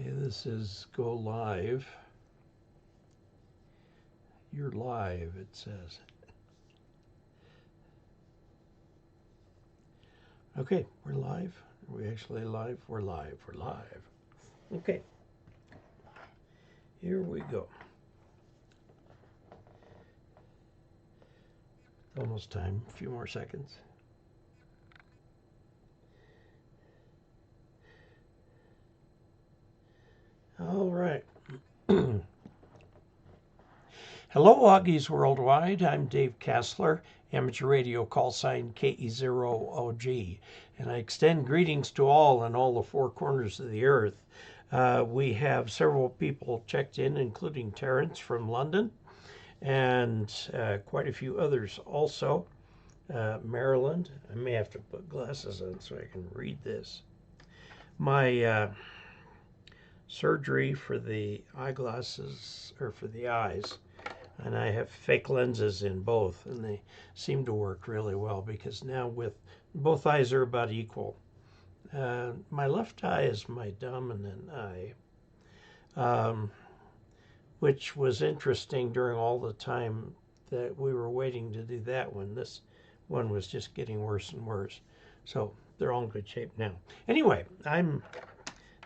Okay, this is go live. You're live, it says. Okay, we're live. Are we actually live? We're live. We're live. Okay. Here we go. Almost time. A few more seconds. All right. Hello, Augies Worldwide. I'm Dave Casler, amateur radio call sign KE0OG, and I extend greetings to all in all the four corners of the earth. We have several people checked in, including Terrence from London, and quite a few others also. Maryland. I may have to put glasses on so I can read this. My surgery for the eyeglasses, or for the eyes, and I have fake lenses in both, and they seem to work really well because now with both eyes are about equal. My left eye is my dominant eye, which was interesting during all the time that we were waiting to do that one. This one was just getting worse and worse. So they're all in good shape now. Anyway, I'm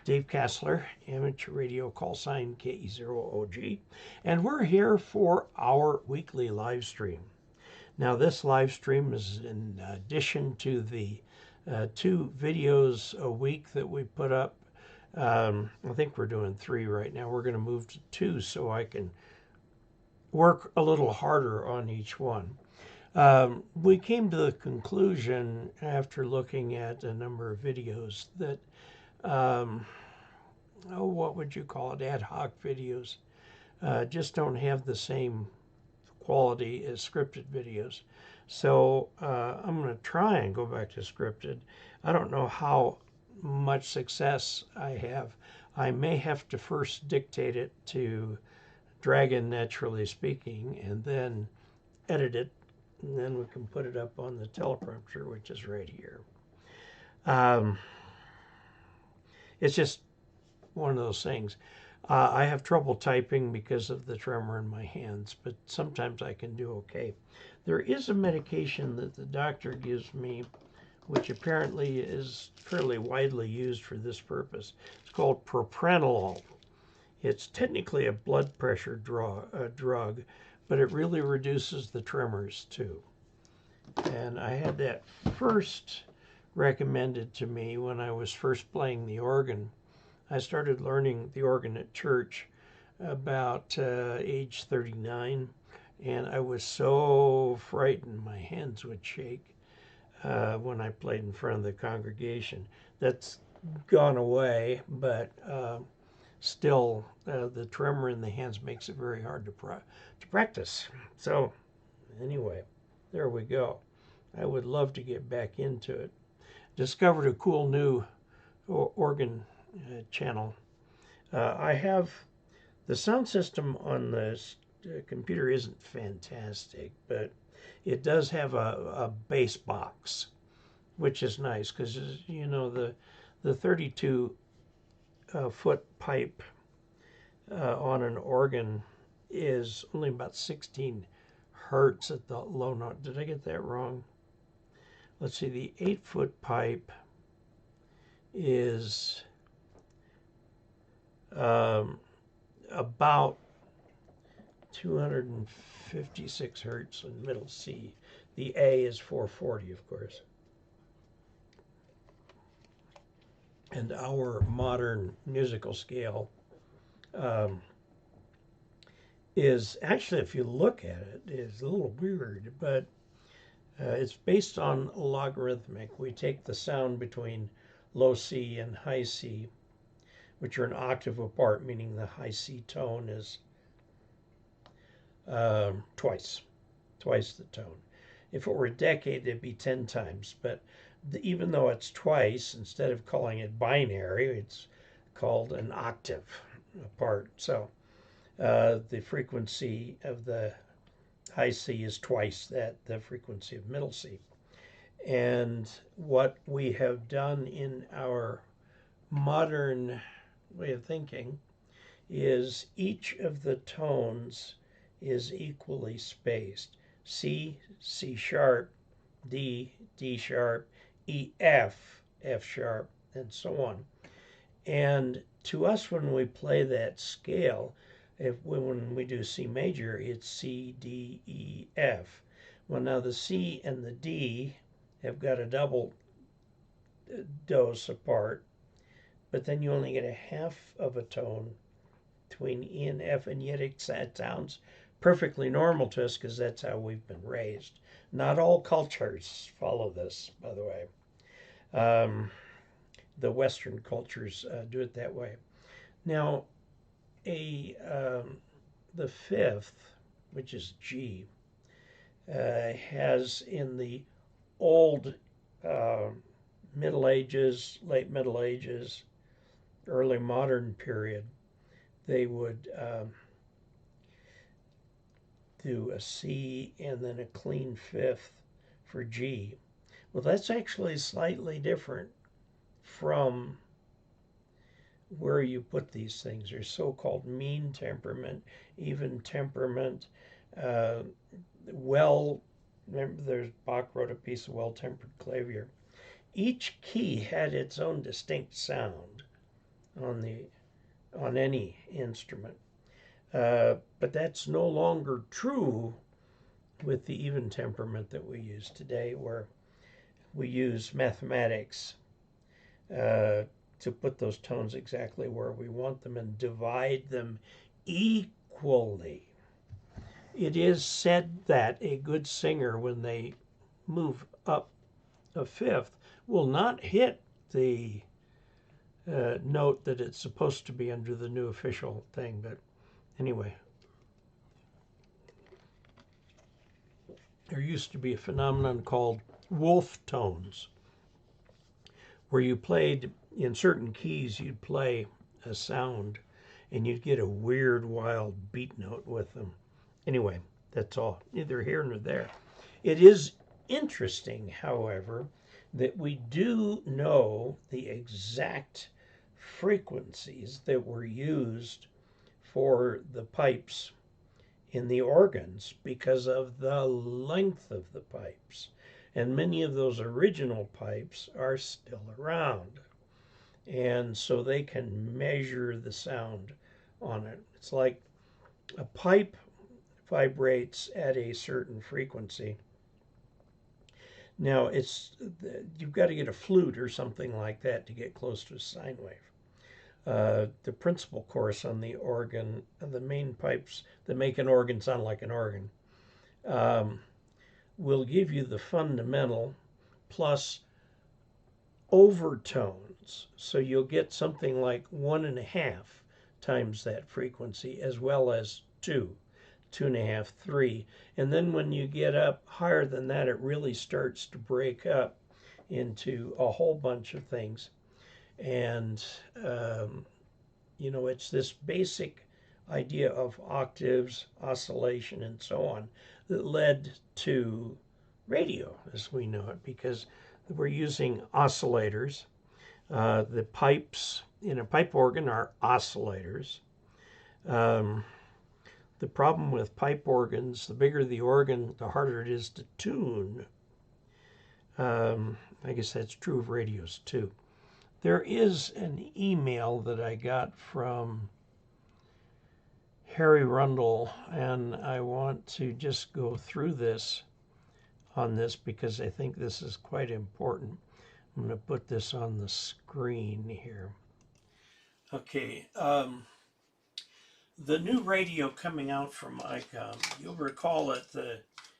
Dave Casler, amateur radio call sign KE0OG, and we're here for our weekly live stream. Now, this live stream is in addition to the 2 videos a week that we put up. I think we're doing 3 right now. We're going to move to 2 so I can work a little harder on each one. We came to the conclusion after looking at a number of videos that what would you call it, ad hoc videos, just don't have the same quality as scripted videos. So I'm going to try and go back to scripted. I don't know how much success I have. I may have to first dictate it to Dragon Naturally Speaking and then edit it, and then we can put it up on the teleprompter, which is right here. It's just one of those things. I have trouble typing because of the tremor in my hands, but sometimes I can do okay. There is a medication that the doctor gives me, which apparently is fairly widely used for this purpose. It's called propranolol. It's technically a blood pressure drug, but it really reduces the tremors too. And I had that first recommended to me when I was first playing the organ. I started learning the organ at church about age 39, and I was so frightened my hands would shake when I played in front of the congregation. That's gone away, but still the tremor in the hands makes it very hard to practice. So anyway, there we go. I would love to get back into it. Discovered a cool new organ channel. I have the sound system on this computer isn't fantastic, but it does have a bass box, which is nice because you know the 32 foot pipe on an organ is only about 16 hertz at the low note. Did I get that wrong? Let's see, the 8-foot pipe is about 256 hertz in middle C. The A is 440, of course. And our modern musical scale is actually, if you look at it, is a little weird, but it's based on logarithmic. We take the sound between low C and high C, which are an octave apart, meaning the high C tone is twice the tone. If it were a decade, it'd be 10 times. But even though it's twice, instead of calling it binary, it's called an octave apart. So the frequency of the high C is twice the frequency of middle C. And what we have done in our modern way of thinking is each of the tones is equally spaced. C, C sharp, D, D sharp, E, F, F sharp, and so on. And to us, when we play that scale, when we do C major, it's C, D, E, F. Well, now the C and the D have got a double dose apart, but then you only get a half of a tone between E and F, and yet it sounds perfectly normal to us because that's how we've been raised. Not all cultures follow this, by the way. The Western cultures do it that way. Now, the fifth, which is G, has in the old Middle Ages, late Middle Ages, early modern period, they would do a C and then a clean fifth for G. Well, that's actually slightly different from where you put these things. There's so-called mean temperament, even temperament, remember Bach wrote a piece of well-tempered clavier. Each key had its own distinct sound on any instrument. But that's no longer true with the even temperament that we use today, where we use mathematics to put those tones exactly where we want them and divide them equally. It is said that a good singer, when they move up a fifth, will not hit the note that it's supposed to be under the new official thing. But anyway, there used to be a phenomenon called wolf tones, where you played in certain keys, you'd play a sound and you'd get a weird, wild beat note with them. Anyway, that's all, neither here nor there. It is interesting, however, that we do know the exact frequencies that were used for the pipes in the organs because of the length of the pipes. And many of those original pipes are still around. And so they can measure the sound on it. It's like a pipe vibrates at a certain frequency. Now, you've got to get a flute or something like that to get close to a sine wave. The principal course on the organ, the main pipes that make an organ sound like an organ, will give you the fundamental plus overtones. So you'll get something like 1.5 times that frequency, as well as 2, 2.5, 3. And then when you get up higher than that, it really starts to break up into a whole bunch of things. And, it's this basic idea of octaves, oscillation, and so on that led to radio as we know it, because we're using oscillators. The pipes in a pipe organ are oscillators. The problem with pipe organs, the bigger the organ, the harder it is to tune. I guess that's true of radios too. There is an email that I got from Harry Rundle, and I want to just go through this on this because I think this is quite important. I'm going to put this on the screen here. Okay, the new radio coming out from Icom, you'll recall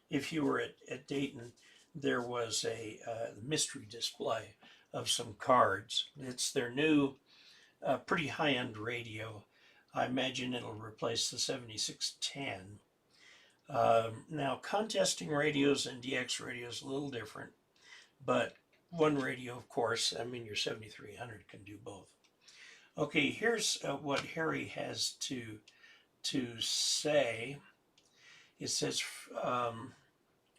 if you were at Dayton, there was a mystery display of some cards. It's their new, pretty high-end radio. I imagine it'll replace the 7610. Now, contesting radios and DX radios a little different, but one radio, of course, your 7300 can do both. Okay, here's what Harry has to say. It says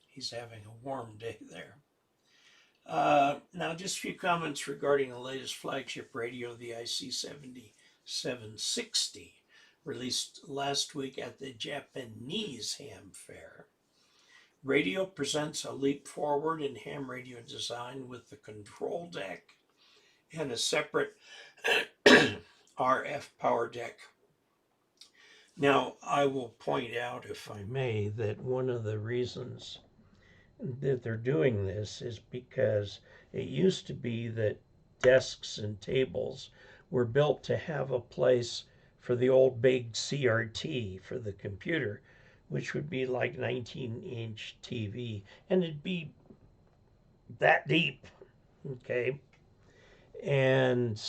he's having a warm day there. Now, just a few comments regarding the latest flagship radio, the IC70 KE0OG, released last week at the Japanese ham fair. Radio presents a leap forward in ham radio design with the control deck and a separate RF power deck. Now, I will point out, if I may, that one of the reasons that they're doing this is because it used to be that desks and tables were built to have a place for the old big CRT for the computer, which would be like 19-inch TV, and it'd be that deep, okay? And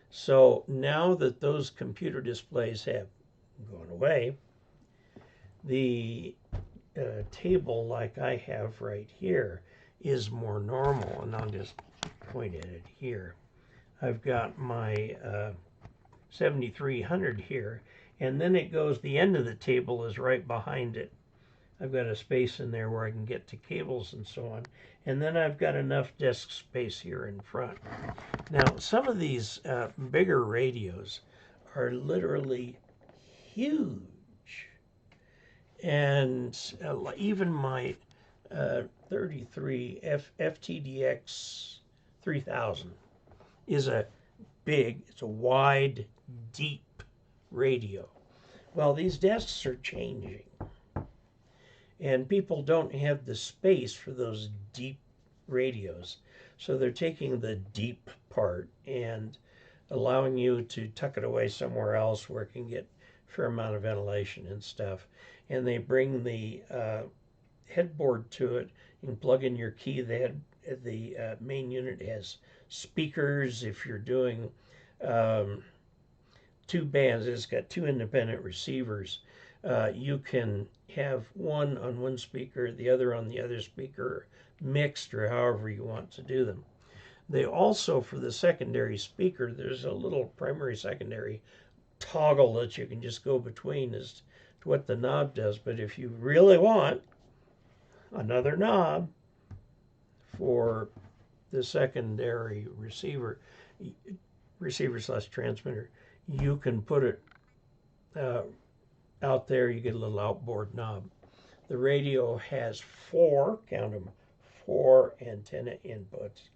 so now that those computer displays have gone away, the table like I have right here is more normal, and I'll just point at it here. I've got my 7300 here, and then it goes, the end of the table is right behind it. I've got a space in there where I can get to cables and so on, and then I've got enough desk space here in front. Now, some of these bigger radios are literally huge. And even my 33 FTDX 3000 is a big, it's a wide, deep radio. Well, these desks are changing, and people don't have the space for those deep radios. So they're taking the deep part and allowing you to tuck it away somewhere else where it can get a fair amount of ventilation and stuff. And they bring the headboard to it. You can plug in your key. The main unit has speakers. If you're doing 2 bands, it's got 2 independent receivers. You can have one on one speaker, the other on the other speaker, mixed, or however you want to do them. They also, for the secondary speaker, there's a little primary secondary toggle that you can just go between as to what the knob does. But if you really want another knob for the secondary receiver slash transmitter, you can put it out there. You get a little outboard knob. The radio has 4, count them, 4 antenna inputs,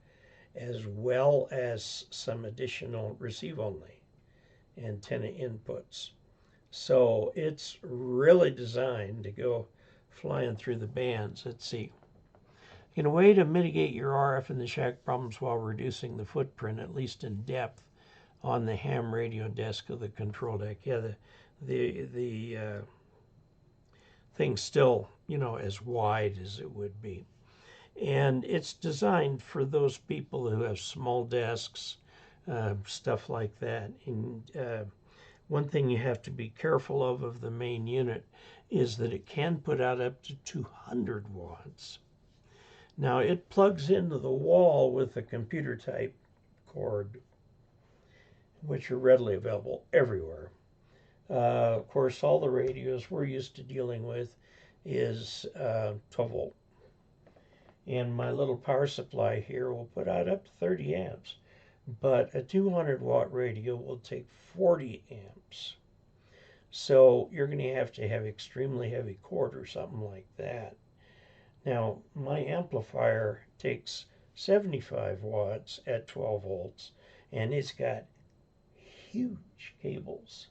as well as some additional receive-only antenna inputs. So it's really designed to go flying through the bands. Let's see. In a way to mitigate your RF and the shack problems while reducing the footprint, at least in depth, on the ham radio desk of the control deck. Yeah, the thing's still, as wide as it would be. And it's designed for those people who have small desks, stuff like that. And one thing you have to be careful of the main unit is that it can put out up to 200 watts. Now, it plugs into the wall with a computer type cord, which are readily available everywhere. Of course, all the radios we're used to dealing with is 12 volt. And my little power supply here will put out up to 30 amps. But a 200 watt radio will take 40 amps. So you're going to have extremely heavy cord or something like that. Now, my amplifier takes 75 watts at 12 volts, and it's got huge cables.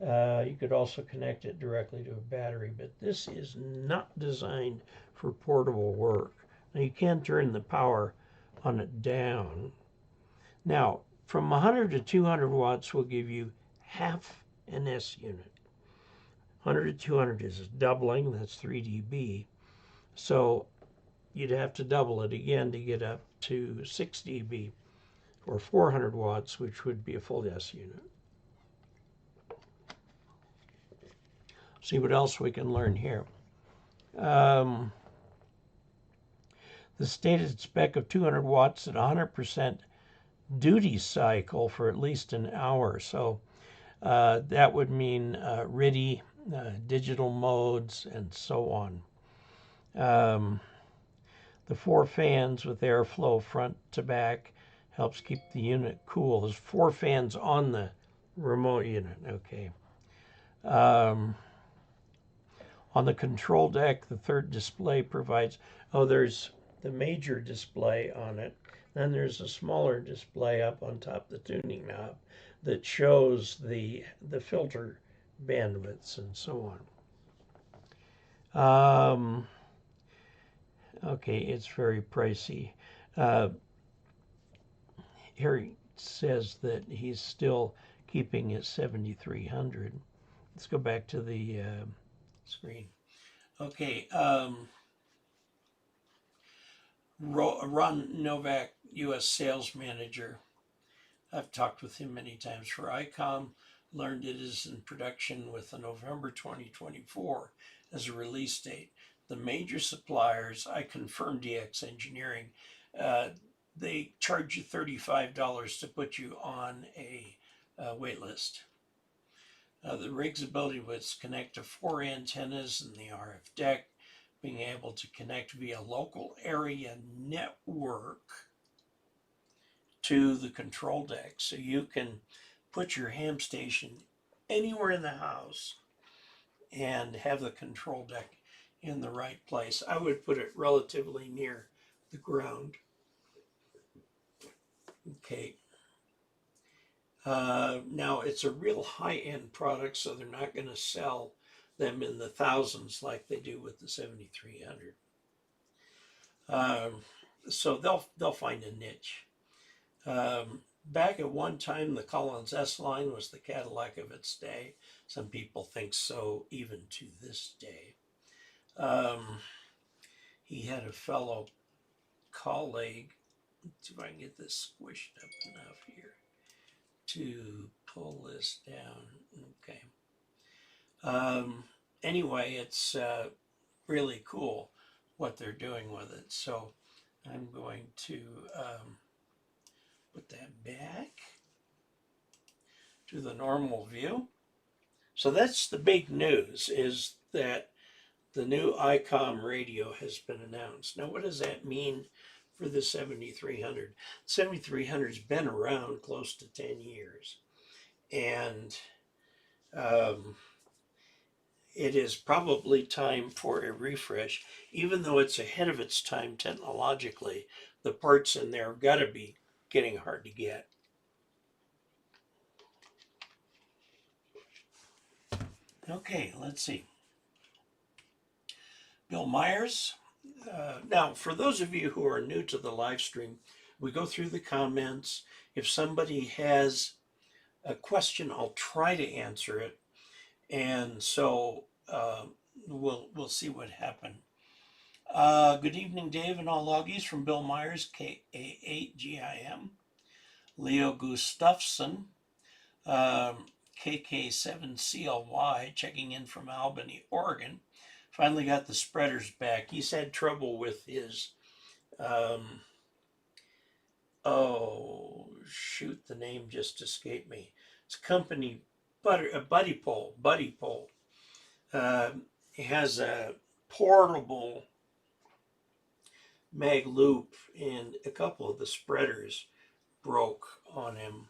You could also connect it directly to a battery, but this is not designed for portable work. Now, you can turn the power on it down. Now, from 100 to 200 watts will give you half an S unit. 100 to 200 is doubling, that's 3 dB. So you'd have to double it again to get up to 6 dB or 400 watts, which would be a full S unit. See what else we can learn here. The stated spec of 200 watts at 100% duty cycle for at least an hour. So that would mean RIDI, digital modes, and so on. The 4 fans with airflow front to back helps keep the unit cool. There's 4 fans on the Remote unit, okay. On the control deck, the third display provides, there's the major display on it. Then there's a smaller display up on top of the tuning knob that shows the filter bandwidths and so on. Okay, it's very pricey. Here he says that he's still keeping his 7300. Let's go back to the screen. Okay, Ron Novak, U.S. sales manager. I've talked with him many times for Icom. Learned it is in production with a November 2024 as a release date. The major suppliers, I confirmed DX Engineering, they charge you $35 to put you on a wait list. The rig's ability was connect to 4 antennas in the RF deck, being able to connect via local area network to the control deck. So you can put your ham station anywhere in the house and have the control deck in the right place. I would put it relatively near the ground. Okay. Now it's a real high-end product, so they're not going to sell them in the thousands like they do with the 7300. So they'll find a niche. Back at one time, the Collins S line was the Cadillac of its day. Some people think so even to this day. He had a fellow colleague, let's see if I can get this squished up enough here to pull this down. Okay. Anyway, it's really cool what they're doing with it. So I'm going to put that back to the normal view. So that's the big news, is that the new Icom radio has been announced. Now, what does that mean for the 7300? 7300's been around close to 10 years. And it is probably time for a refresh. Even though it's ahead of its time technologically, the parts in there have got to be getting hard to get. Okay, let's see. Bill Myers. Now, for those of you who are new to the live stream, we go through the comments. If somebody has a question, I'll try to answer it. And so we'll see what happened. Good evening, Dave and all loggies, from Bill Myers, KE0OG. Leo Gustafson, KK7CLY, checking in from Albany, Oregon. Finally got the spreaders back. He's had trouble with his, oh, shoot, the name just escaped me. It's company, Buddy Pole. He has a portable mag loop, and a couple of the spreaders broke on him.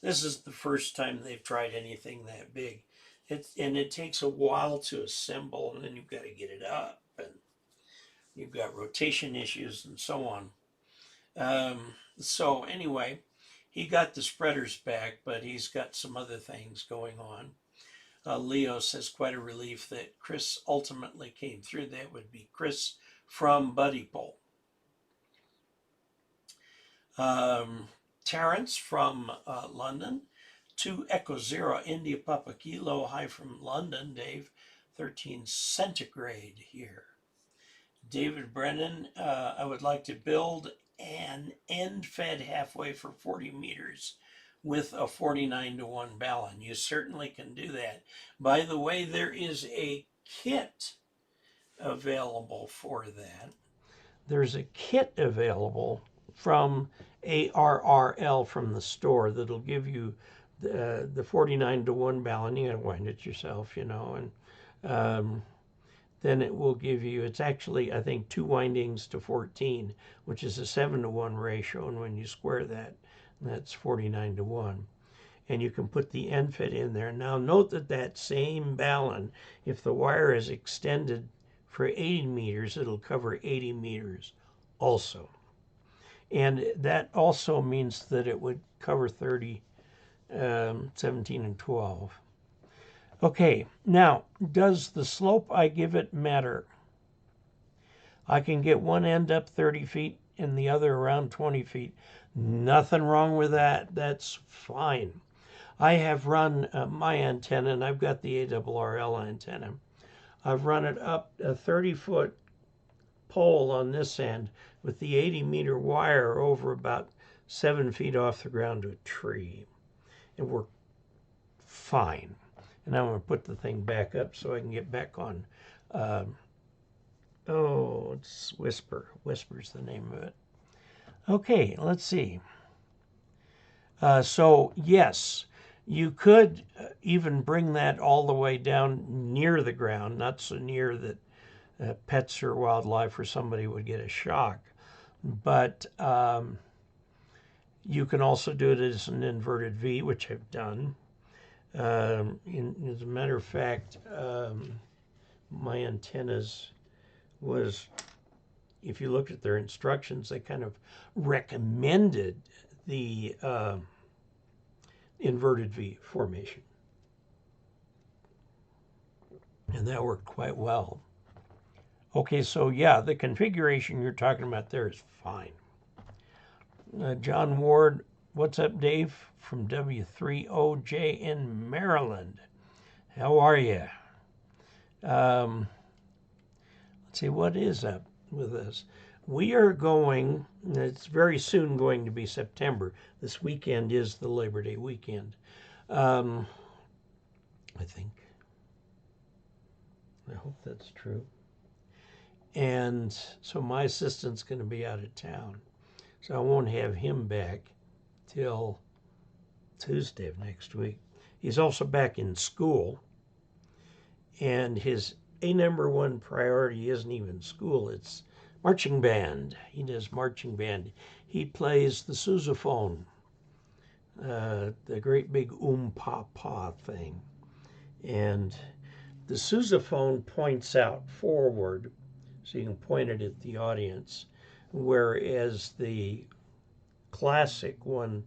This is the first time they've tried anything that big. It takes a while to assemble, and then you've got to get it up, and you've got rotation issues and so on. So anyway, he got the spreaders back, but he's got some other things going on. Leo says, quite a relief that Chris ultimately came through. That would be Chris from Buddy Pole. Terrence from London. 2 Echo 0 India Papa Kilo. Hi from London, Dave. 13 centigrade here. David Brennan, I would like to build an end fed halfway for 40 meters with a 49-to-1 ballon. You certainly can do that. By the way, there is a kit available for that. There's a kit available from ARRL from the store that'll give you the 49-to-1 ballon. You gotta wind it yourself, you know, and then it will give you, it's actually, I think, 2 windings to 14, which is a 7-to-1 ratio, and when you square that, that's 49-to-1. and you can put the end fit in there. Now note that that same balun, if the wire is extended for 80 meters, it'll cover 80 meters also. And that also means that it would cover 30, 17, and 12. Okay, now, does the slope I give it matter? I can get one end up 30 feet and the other around 20 feet. Nothing wrong with that. That's fine. I have run my antenna, and I've got the ARRL antenna. I've run it up a 30-foot pole on this end with the 80-meter wire over about 7 feet off the ground to a tree. It worked fine. And I'm going to put the thing back up so I can get back on. It's Whisper. Whisper's the name of it. Okay, let's see. So, yes, you could even bring that all the way down near the ground, not so near that pets or wildlife or somebody would get a shock. But you can also do it as an inverted V, which I've done. As a matter of fact, my antennas was, if you looked at their instructions, they kind of recommended the inverted V formation. And that worked quite well. Okay, so yeah, the configuration you're talking about there is fine. John Ward, what's up, Dave? From W3OJ in Maryland. How are you? Let's see, what is up with this? We are going, it's very soon going to be September. This weekend is the Labor Day weekend. I think. I hope that's true. And so my assistant's going to be out of town. So I won't have him back till Tuesday of next week. He's also back in school. And his #1 priority isn't even school, it's marching band. He does marching band. He plays the sousaphone, the great big pa thing. And the sousaphone points out forward, so you can point it at the audience, whereas the classic one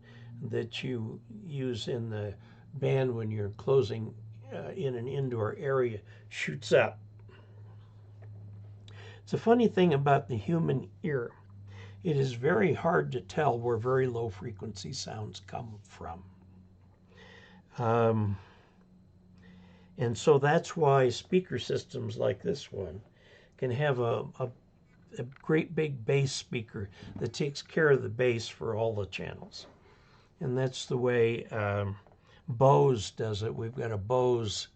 that you use in the band when you're closing in an indoor area shoots up. It's a funny thing about the human ear. It is very hard to tell where very low frequency sounds come from. And so that's why speaker systems like this one can have a great big bass speaker that takes care of the bass for all the channels. And that's the way Bose does it. We've got a Bose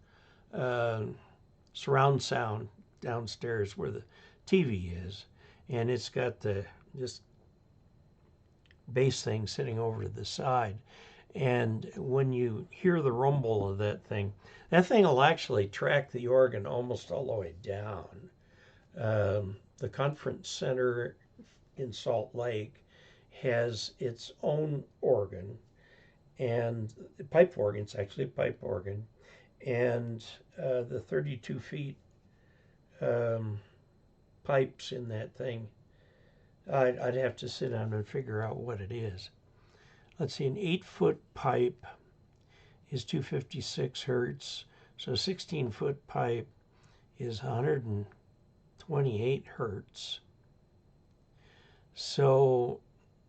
surround sound downstairs where the TV is, and it's got this bass thing sitting over to the side. And when you hear the rumble of that thing will actually track the organ almost all the way down. The conference center in Salt Lake has its own organ, and pipe organ. It's actually a pipe organ, and the 32 feet pipes in that thing, I'd have to sit down and figure out what it is. Let's see, an 8-foot pipe is 256 hertz, so 16-foot pipe is 128 hertz. So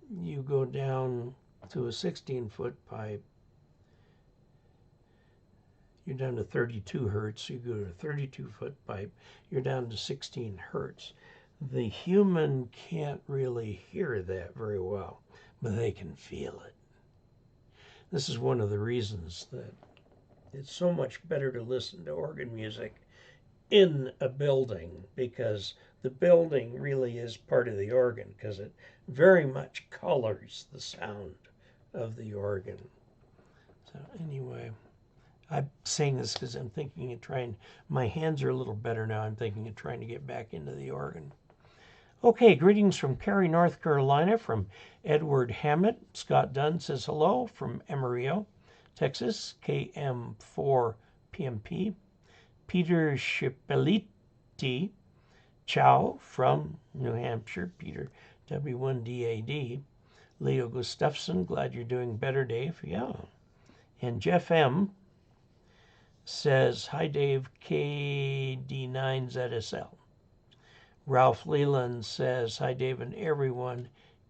you go down to a 16-foot pipe, you're down to 32 hertz. You go to a 32-foot pipe, you're down to 16 hertz. The human can't really hear that very well, but they can feel it. This is one of the reasons that it's so much better to listen to organ music in a building, because the building really is part of the organ, because it very much colors the sound of the organ. So anyway, I'm saying this because I'm thinking of trying, my hands are a little better now, I'm thinking of trying to get back into the organ. Okay, greetings from Cary, North Carolina, from Edward Hammett. Scott Dunn says hello from Emeryville. Texas, KM4PMP. Peter Schipeliti Chow from New Hampshire, Peter W1DAD. Leo Gustafson, glad you're doing better, Dave. Yeah. And Jeff M says, hi, Dave, KD9ZSL. Ralph Leland says, hi, Dave and everyone,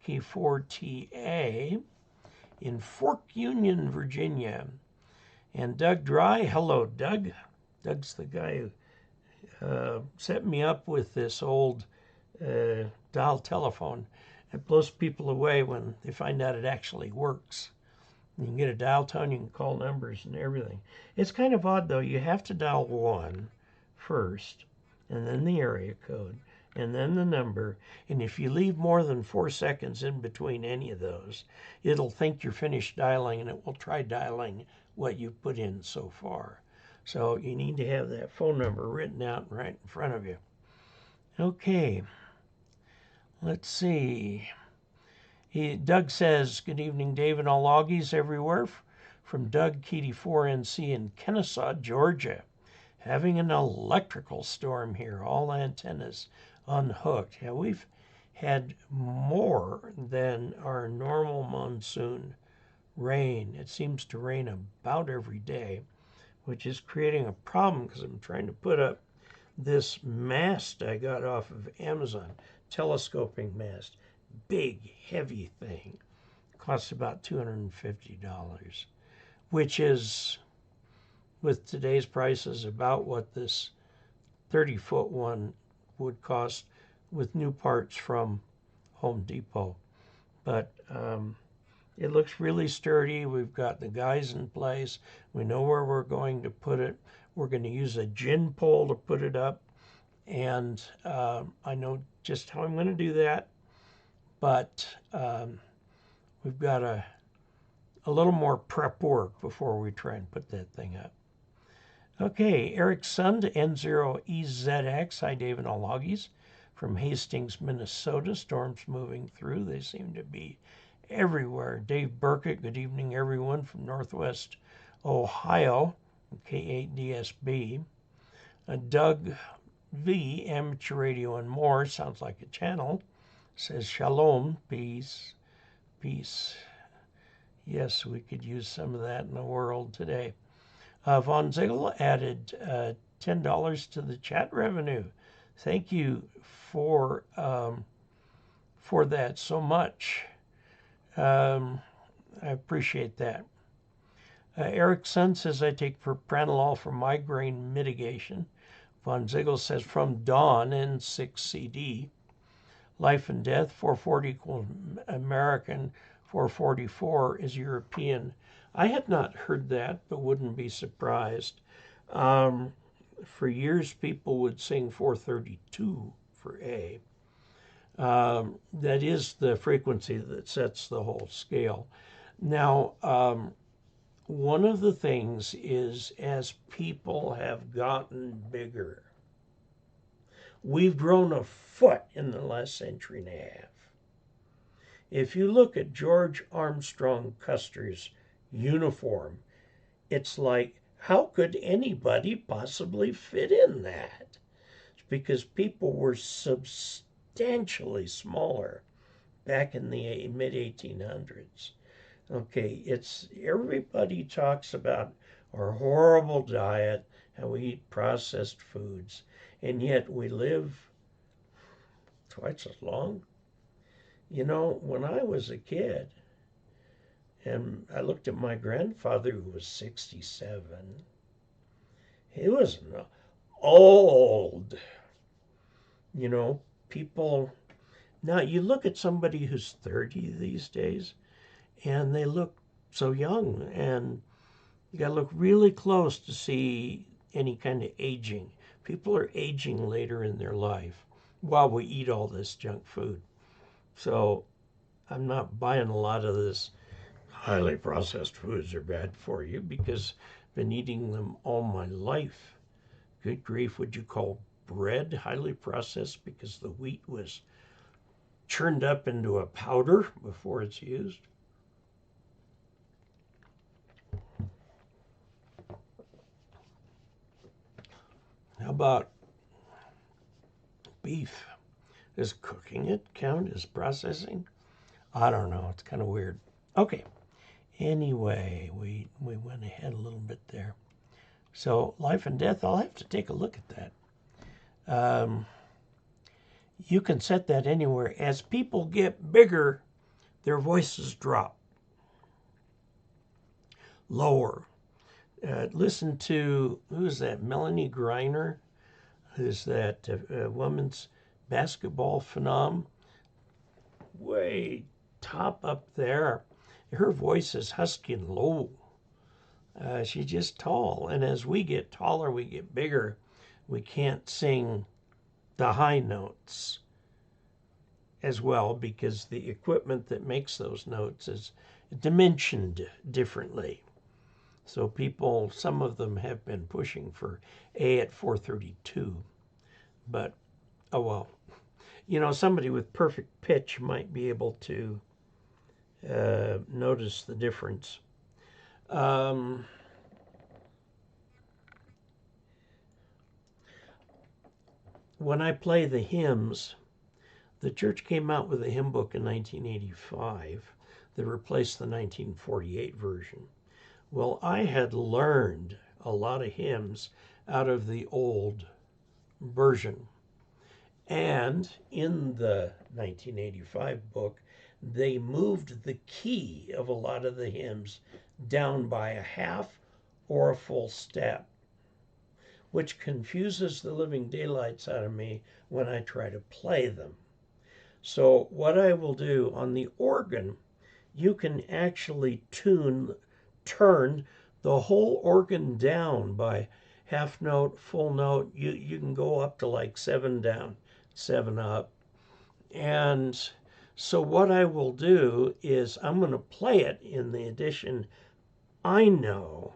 K4TA in Fork Union, Virginia. And Doug Dry, hello, Doug. Doug's the guy who set me up with this old dial telephone. It blows people away when they find out it actually works. You can get a dial tone, you can call numbers and everything. It's kind of odd, though. You have to dial 1 first, and then the area code, and then the number. And if you leave more than 4 seconds in between any of those, it'll think you're finished dialing, and it will try dialing what you've put in so far. So you need to have that phone number written out right in front of you. Okay, let's see. Doug says, good evening, Dave and all loggies everywhere. From Doug, KD4NC in Kennesaw, Georgia. Having an electrical storm here, all antennas unhooked. Yeah, we've had more than our normal monsoon rain. It seems to rain about every day, which is creating a problem because I'm trying to put up this mast I got off of Amazon, telescoping mast. Big, heavy thing. Costs about $250, which is, with today's prices, about what this 30-foot one would cost with new parts from Home Depot. But it looks really sturdy. We've got the guys in place. We know where we're going to put it. We're going to use a gin pole to put it up. And I know just how I'm going to do that. But we've got a little more prep work before we try and put that thing up. Okay, Eric Sund, N0EZX. Hi, Dave and all loggies. From Hastings, Minnesota. Storms moving through. They seem to be everywhere. Dave Burkett, good evening, everyone, from Northwest Ohio, K8DSB. Doug V, Amateur Radio and More. Sounds like a channel. Says, shalom, peace, peace. Yes, we could use some of that in the world today. Von Ziegel added $10 to the chat revenue. Thank you for that so much. I appreciate that. Erickson says, I take propranolol for migraine mitigation. Von Ziegel says, from Dawn, N6CD. Life and Death, 440 equals American, 444 is European. I had not heard that, but wouldn't be surprised. For years, people would sing 432 for A. That is the frequency that sets the whole scale. Now, one of the things is, as people have gotten bigger, we've grown a foot in the last century and a half. If you look at George Armstrong Custer's uniform, it's like, how could anybody possibly fit in that? It's because people were substantially smaller back in the mid-1800s. Okay, everybody talks about our horrible diet, how we eat processed foods, and yet we live twice as long. You know, when I was a kid, and I looked at my grandfather who was 67, he was old. You know, people, now you look at somebody who's 30 these days, and they look so young, and you gotta look really close to see any kind of aging. People are aging later in their life while we eat all this junk food. So I'm not buying a lot of this highly processed foods are bad for you, because I've been eating them all my life. Good grief, would you call bread highly processed because the wheat was churned up into a powder before it's used? How about beef? Does cooking it count as processing? I don't know. It's kind of weird. Okay. Anyway, we went ahead a little bit there. So life and death, I'll have to take a look at that. You can set that anywhere. As people get bigger, their voices drop lower. Listen to, who's that? Melanie Griner, who's that women's basketball phenom, way top up there. Her voice is husky and low. She's just tall. And as we get taller, we get bigger, we can't sing the high notes as well because the equipment that makes those notes is dimensioned differently. So people, some of them have been pushing for A at 432, but oh well. You know, somebody with perfect pitch might be able to notice the difference. When I play the hymns, the church came out with a hymn book in 1985 that replaced the 1948 version. Well, I had learned a lot of hymns out of the old version. And in the 1985 book, they moved the key of a lot of the hymns down by a half or a full step, which confuses the living daylights out of me when I try to play them. So what I will do on the organ, you can actually turn the whole organ down by half note, full note. You can go up to like 7 down, 7 up. And so what I will do is I'm going to play it in the edition I know,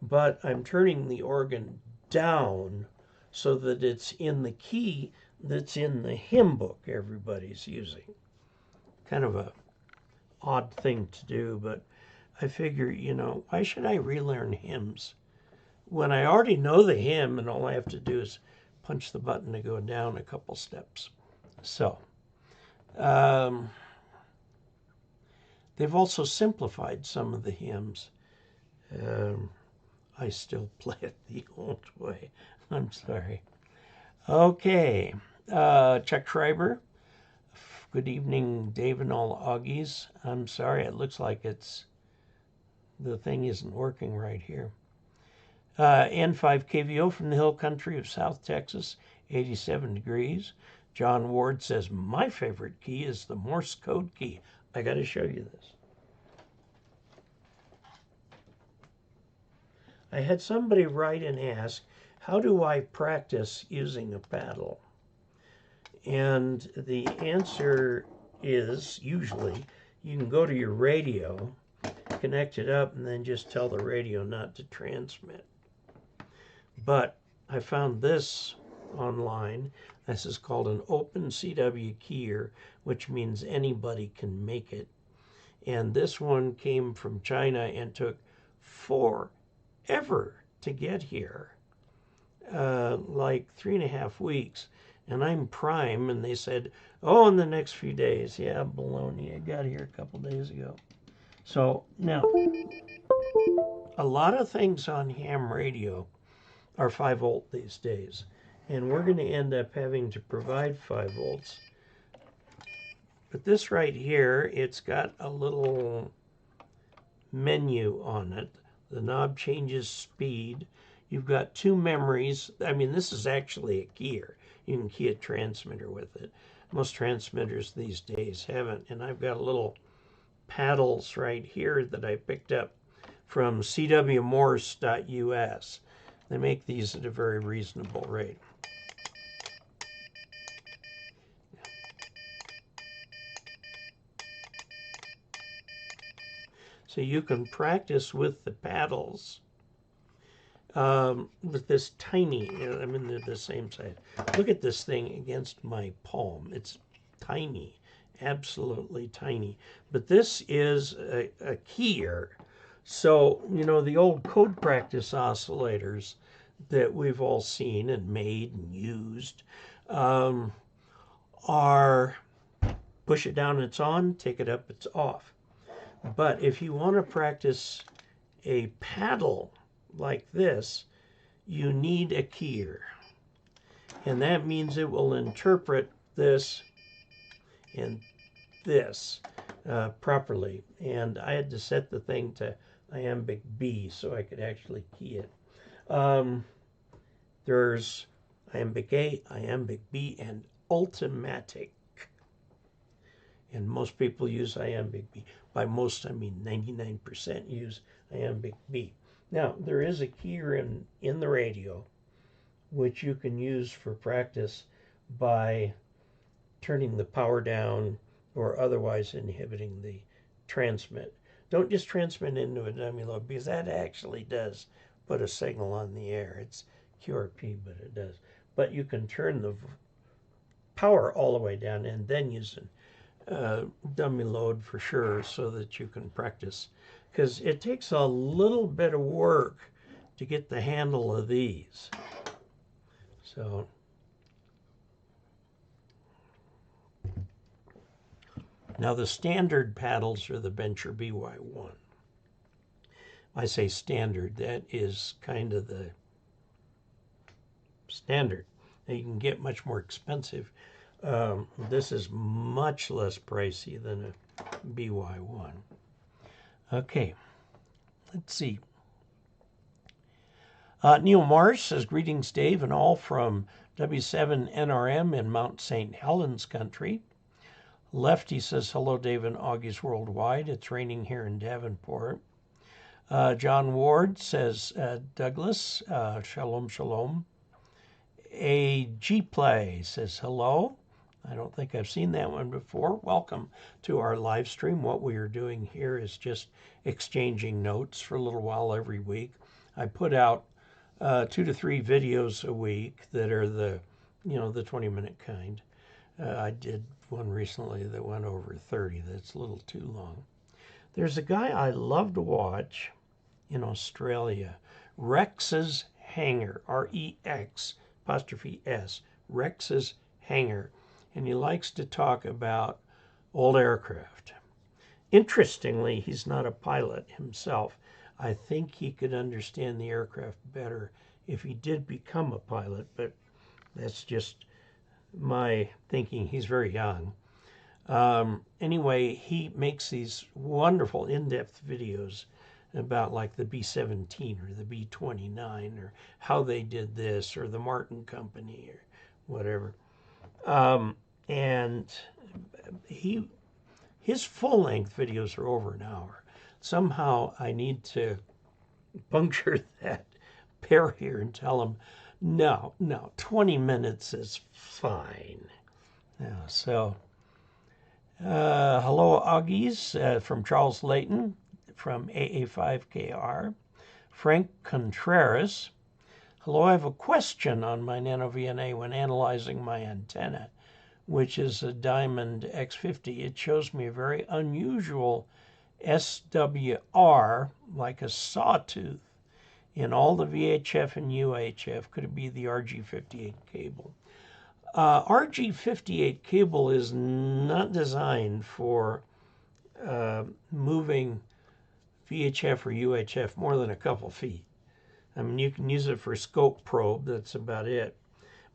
but I'm turning the organ down so that it's in the key that's in the hymn book everybody's using. Kind of a odd thing to do, but I figure, you know, why should I relearn hymns when I already know the hymn and all I have to do is punch the button to go down a couple steps. So they've also simplified some of the hymns. I still play it the old way. I'm sorry. Okay. Chuck Schreiber. Good evening, Dave and all Augies. I'm sorry, it looks like the thing isn't working right here. N5 KVO from the hill country of South Texas, 87 degrees. John Ward says, my favorite key is the Morse code key. I got to show you this. I had somebody write and ask, how do I practice using a paddle? And the answer is usually you can go to your radio, connect it up, and then just tell the radio not to transmit. But I found this online. This is called an open CW keyer, which means anybody can make it. And this one came from China and took forever to get here, like 3.5 weeks. And I'm Prime, and they said, oh, in the next few days. Yeah, baloney. I got here a couple days ago. So now, a lot of things on ham radio are 5 volt these days. And we're going to end up having to provide 5 volts. But this right here, it's got a little menu on it. The knob changes speed. You've got 2 memories. I mean, this is actually a keyer. You can key a transmitter with it. Most transmitters these days haven't. And I've got little paddles right here that I picked up from cwmorse.us. They make these at a very reasonable rate. So you can practice with the paddles with this tiny, I mean, they're the same size. Look at this thing against my palm. It's tiny, absolutely tiny. But this is a keyer. So, you know, the old code practice oscillators, that we've all seen and made and used are push it down, it's on, take it up, it's off. But if you want to practice a paddle like this, you need a keyer. And that means it will interpret this and this properly. And I had to set the thing to iambic B so I could actually key it. There's iambic A, iambic B, and ultimatic. And most people use iambic B. By most, I mean 99% use iambic B. Now, there is a keyer in the radio, which you can use for practice by turning the power down or otherwise inhibiting the transmit. Don't just transmit into a dummy load, because that actually does put a signal on the air. It's QRP, but it does. But you can turn the power all the way down and then use a dummy load for sure, so that you can practice. Because it takes a little bit of work to get the handle of these. So now the standard paddles are the Bencher BY1. I say standard, that is kind of the standard. Now you can get much more expensive. This is much less pricey than a BY1. Okay, let's see. Neil Morse says, greetings, Dave, and all from W7NRM in Mount St. Helens country. Lefty says, hello, Dave and Augie's Worldwide. It's raining here in Davenport. John Ward says, Douglas, shalom, shalom. A G-Play says, hello. I don't think I've seen that one before. Welcome to our live stream. What we are doing here is just exchanging notes for a little while every week. I put out 2 to 3 videos a week that are the 20-minute kind. I did one recently that went over 30. That's a little too long. There's a guy I love to watch in Australia, Rex's Hangar, R-E-X apostrophe S, Rex's Hangar, and he likes to talk about old aircraft. Interestingly, he's not a pilot himself. I think he could understand the aircraft better if he did become a pilot, but that's just my thinking. He's very young. Anyway, he makes these wonderful in-depth videos about like the B-17 or the B-29 or how they did this, or the Martin Company or whatever. And his full-length videos are over an hour. Somehow I need to puncture that pair here and tell him, no, 20 minutes is fine. Yeah, so, hello, Augies, from Charles Layton, from AA5KR. Frank Contreras. Hello, I have a question on my Nano VNA when analyzing my antenna, which is a Diamond X50. It shows me a very unusual SWR, like a sawtooth, in all the VHF and UHF. Could it be the RG58 cable? RG58 cable is not designed for moving VHF or UHF more than a couple feet. I mean, you can use it for scope probe, that's about it.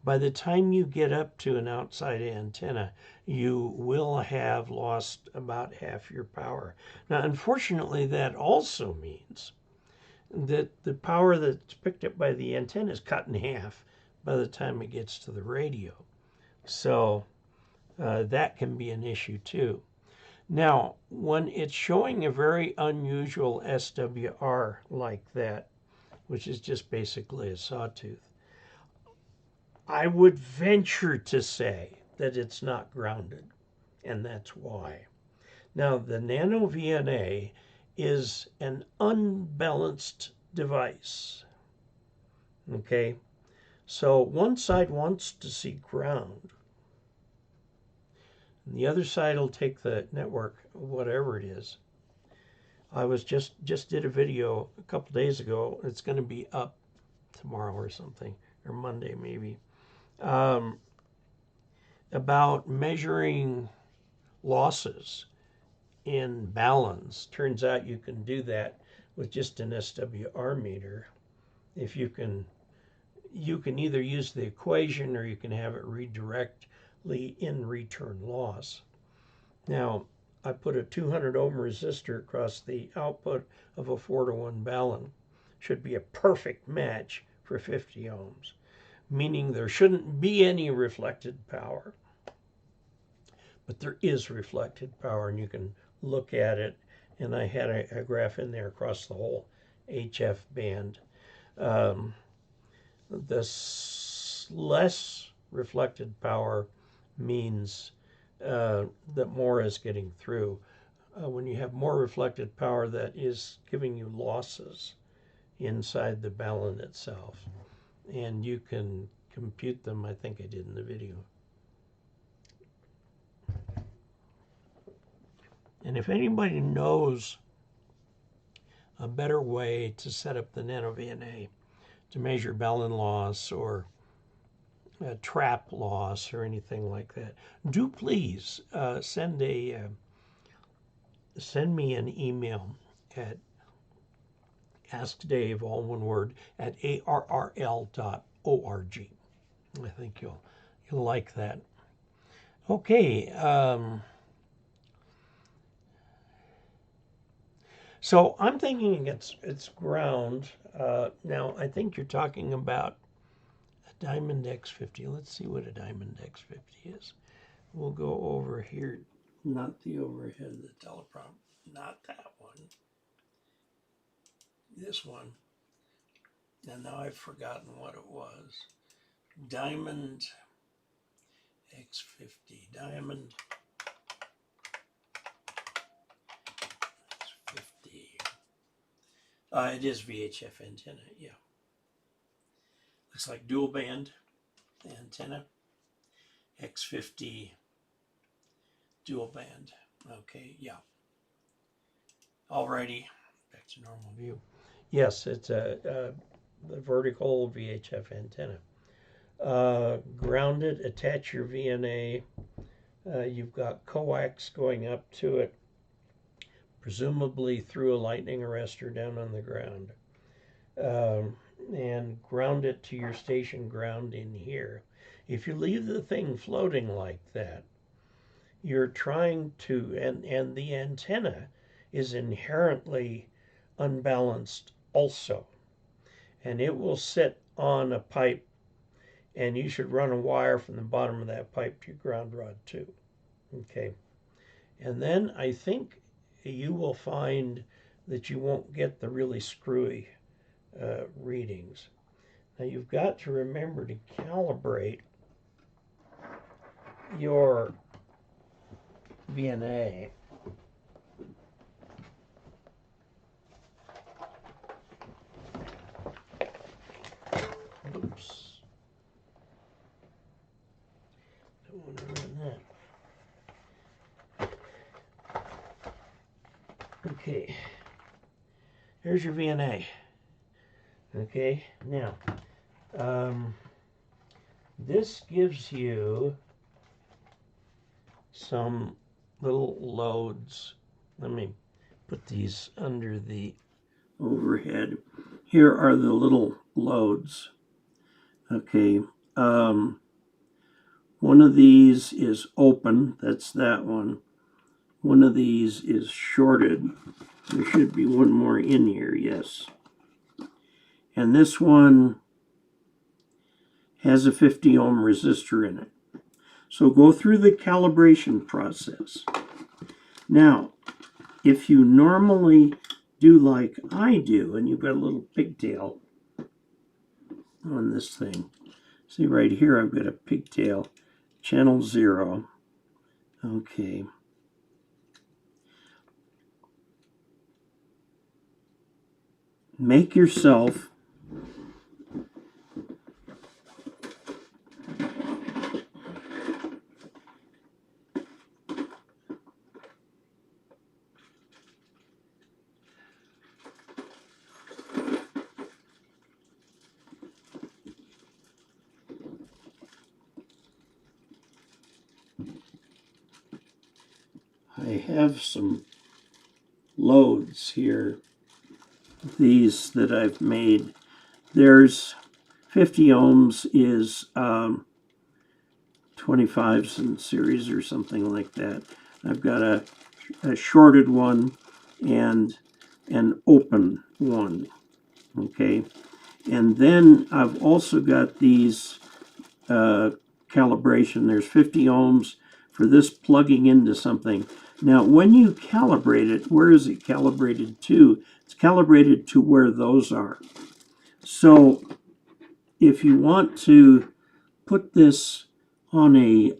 By the time you get up to an outside antenna, you will have lost about half your power. Now, unfortunately, that also means that the power that's picked up by the antenna is cut in half by the time it gets to the radio. So that can be an issue too. Now, when it's showing a very unusual SWR like that, which is just basically a sawtooth, I would venture to say that it's not grounded, and that's why. Now, the Nano VNA is an unbalanced device, okay? So one side wants to see ground, and the other side will take the network, whatever it is. I was just did a video a couple days ago. It's going to be up tomorrow or something, or Monday maybe, um, about measuring losses in balance. Turns out you can do that with just an SWR meter. If you can either use the equation or you can have it read directly in return loss. Now, I put a 200 ohm resistor across the output of a 4-to-1 balun. Should be a perfect match for 50 ohms, meaning there shouldn't be any reflected power. But there is reflected power, and you can look at it. And I had a graph in there across the whole HF band. The less reflected power means that more is getting through. When you have more reflected power, that is giving you losses inside the balun itself. And you can compute them, I think I did in the video. And if anybody knows a better way to set up the nano VNA to measure balun loss or trap loss or anything like that, do please send me an email at askdave, all one word, at arrl.org. I think you'll like that. Okay. So I'm thinking it's ground. Now I think you're talking about a Diamond X50. Let's see what a Diamond X50 is. We'll go over here. Not the overhead of the teleprompter. Not that one. This one. And now I've forgotten what it was. Diamond X50. Diamond X50. It is VHF antenna, yeah. Looks like dual band antenna. X50 dual band. Okay, yeah. Alrighty, back to normal view. Yes, it's a vertical VHF antenna. Grounded, attach your VNA. You've got coax going up to it, presumably through a lightning arrestor down on the ground. And ground it to your station ground in here. If you leave the thing floating like that, you're trying to, and the antenna is inherently unbalanced also. And it will sit on a pipe, and you should run a wire from the bottom of that pipe to your ground rod too. Okay. And then I think you will find that you won't get the really screwy readings. Now you've got to remember to calibrate your VNA. Oops. Don't want to run that. Okay. Here's your VNA. Okay, now, this gives you some little loads. Let me put these under the overhead. Here are the little loads. Okay, one of these is open, that's that one. One of these is shorted. There should be one more in here, yes. And this one has a 50 ohm resistor in it. So go through the calibration process. Now, if you normally do like I do, and you've got a little pigtail on this thing. See right here, I've got a pigtail, channel 0. Okay. Make yourself I have some loads here, these that I've made. There's 50 ohms is 25s in series or something like that. I've got a shorted one and an open one, okay? And then I've also got these calibration. There's 50 ohms for this plugging into something. Now, when you calibrate it, where is it calibrated to? It's calibrated to where those are. So if you want to put this on a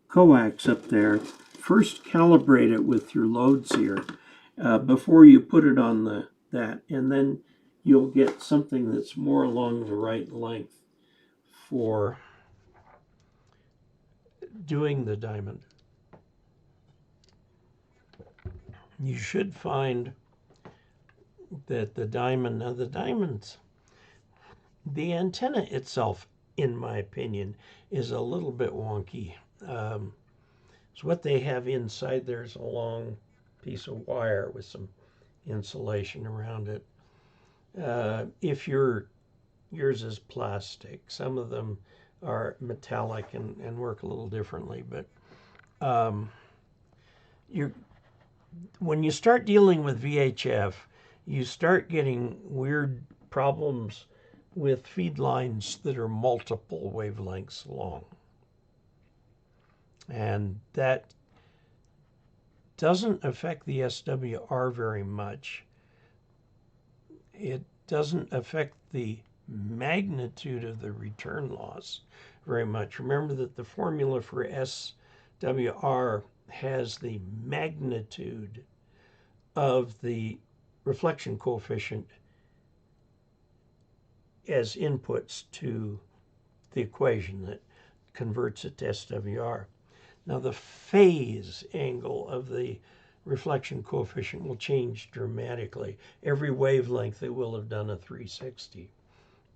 coax up there, first calibrate it with your loads here before you put it on that, and then you'll get something that's more along the right length for doing the diamond. You should find that the diamond, now the diamonds, the antenna itself, in my opinion, is a little bit wonky. So what they have inside there is a long piece of wire with some insulation around it. If yours is plastic, some of them are metallic and work a little differently, but when you start dealing with VHF, you start getting weird problems with feed lines that are multiple wavelengths long. And that doesn't affect the SWR very much. It doesn't affect the magnitude of the return loss very much. Remember that the formula for SWR has the magnitude of the reflection coefficient as inputs to the equation that converts it to SWR. Now the phase angle of the reflection coefficient will change dramatically. Every wavelength it will have done a 360.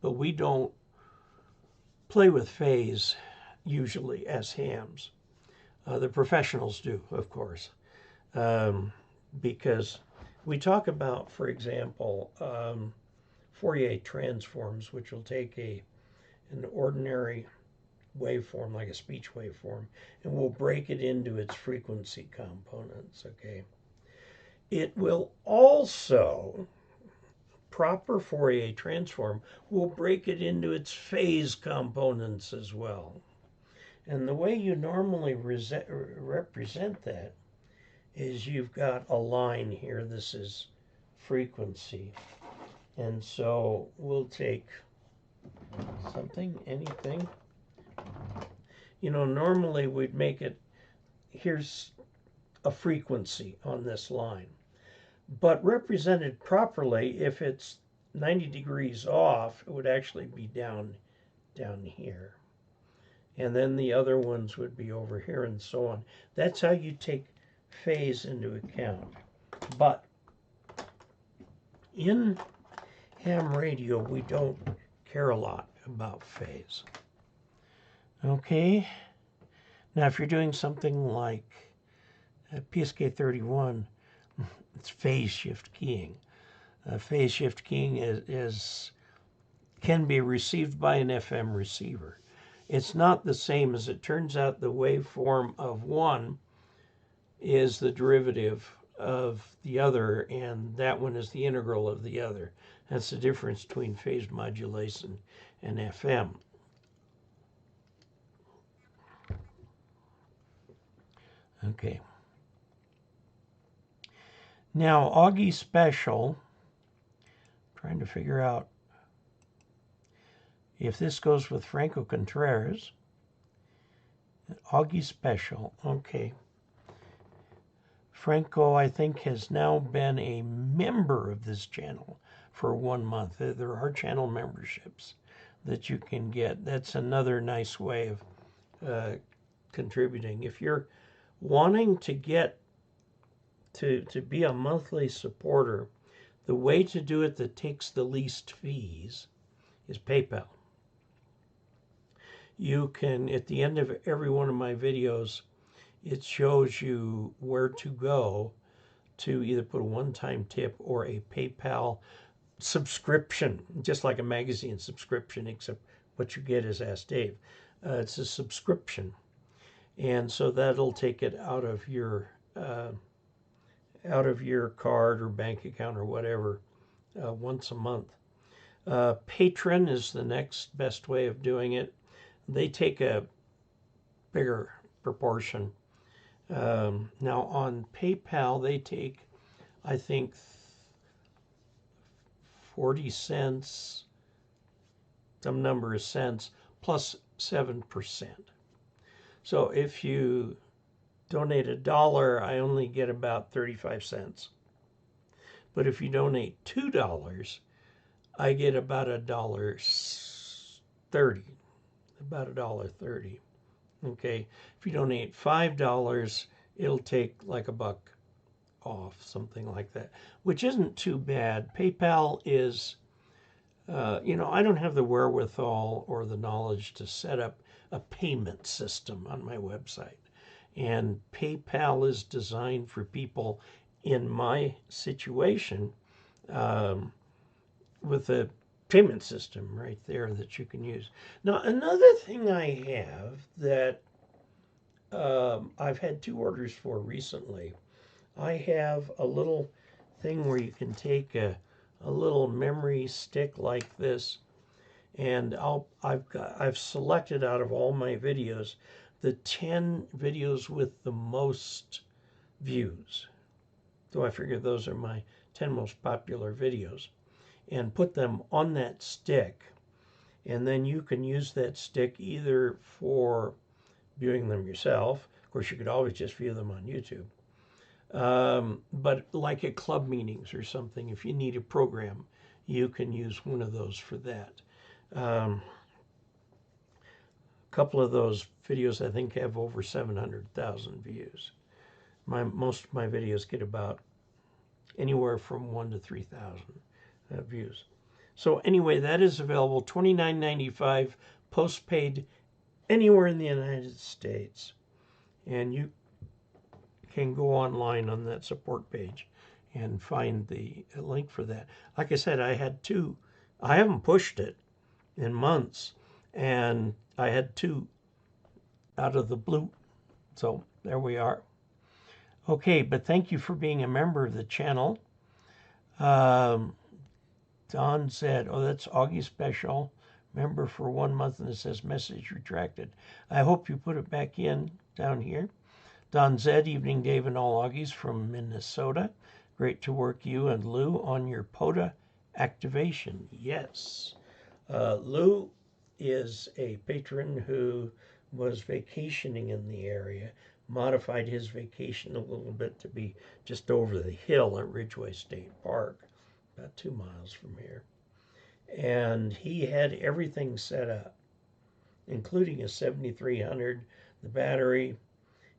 But we don't play with phase usually as hams. The professionals do, of course, because we talk about, for example, Fourier transforms, which will take an ordinary waveform, like a speech waveform, and we'll break it into its frequency components, okay? It will also, proper Fourier transform, will break it into its phase components as well. And the way you normally represent that is you've got a line here. This is frequency. And so we'll take something, anything. You know, normally we'd make it, here's a frequency on this line. But represented properly, if it's 90 degrees off, it would actually be down here. And then the other ones would be over here and so on. That's how you take phase into account. But in ham radio, we don't care a lot about phase. Okay? Now, if you're doing something like PSK31, it's phase shift keying. Phase shift keying can be received by an FM receiver. It's not the same. As it turns out, the waveform of one is the derivative of the other, and that one is the integral of the other. That's the difference between phase modulation and FM. Okay. Now, Augie Special, trying to figure out if this goes with Franco Contreras. Augie Special, okay. Franco, I think, has now been a member of this channel for 1 month. There are channel memberships that you can get. That's another nice way of contributing. If you're wanting to get to be a monthly supporter, the way to do it that takes the least fees is PayPal. You can, at the end of every one of my videos, it shows you where to go to either put a one-time tip or a PayPal subscription, just like a magazine subscription, except what you get is Ask Dave. It's a subscription, and so that'll take it out of your card or bank account or whatever once a month. Patron is the next best way of doing it. They take a bigger proportion. Now on PayPal, they take, I think, 40 cents, some number of cents, plus 7%. So if you donate $1, I only get about 35 cents. But if you donate $2, I get about $1.30, about $1.30. Okay, if you donate $5, it'll take like $1 off, something like that, which isn't too bad. PayPal is, I don't have the wherewithal or the knowledge to set up a payment system on my website. And PayPal is designed for people in my situation with a payment system right there that you can use. Now, another thing I have that I've had 2 orders for recently. I have a little thing where you can take a little memory stick like this, and I've selected out of all my videos the 10 videos with the most views. So I figure those are my 10 most popular videos, and put them on that stick, and then you can use that stick either for viewing them yourself. Of course, you could always just view them on YouTube. But like at club meetings or something, if you need a program, you can use one of those for that. A couple of those videos I think have over 700,000 views. Most of my videos get about anywhere from 1,000 to 3,000 views. So anyway, that is available, $29.95 postpaid anywhere in the United States. And you can go online on that support page and find the link for that. Like I said, I had 2. I haven't pushed it in months, and I had 2 out of the blue. So there we are. Okay, but thank you for being a member of the channel. Don said, oh, that's Augie special. Member for 1 month, and it says message retracted. I hope you put it back in down here. Don Zed, evening Dave and all Augies from Minnesota. Great to work you and Lou on your POTA activation. Yes. Lou is a patron who was vacationing in the area, modified his vacation a little bit to be just over the hill at Ridgeway State Park, about 2 miles from here. And he had everything set up, including a 7300, the battery.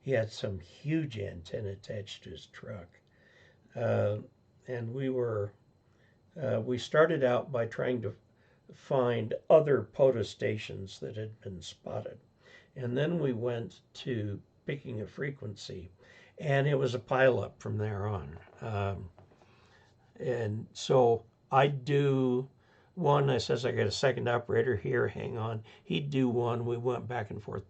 He had some huge antenna attached to his truck. And we started out by trying to find other POTA stations that had been spotted. And then we went to picking a frequency, and it was a pileup from there on. And so I'd do one. I says, I got a second operator here, hang on. He'd do one. We went back and forth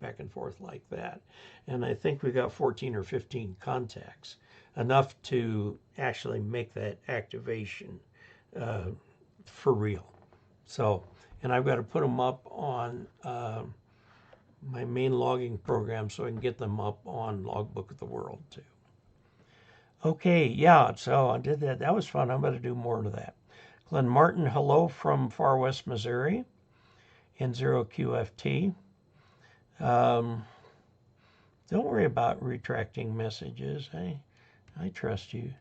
like that. And I think we got 14 or 15 contacts, enough to actually make that activation for real. So, and I've got to put them up on my main logging program so I can get them up on Logbook of the World too. Okay, yeah, so I did that. That was fun. I'm going to do more of that. Glenn Martin, hello from Far West Missouri, N0QFT. Don't worry about retracting messages. I trust you.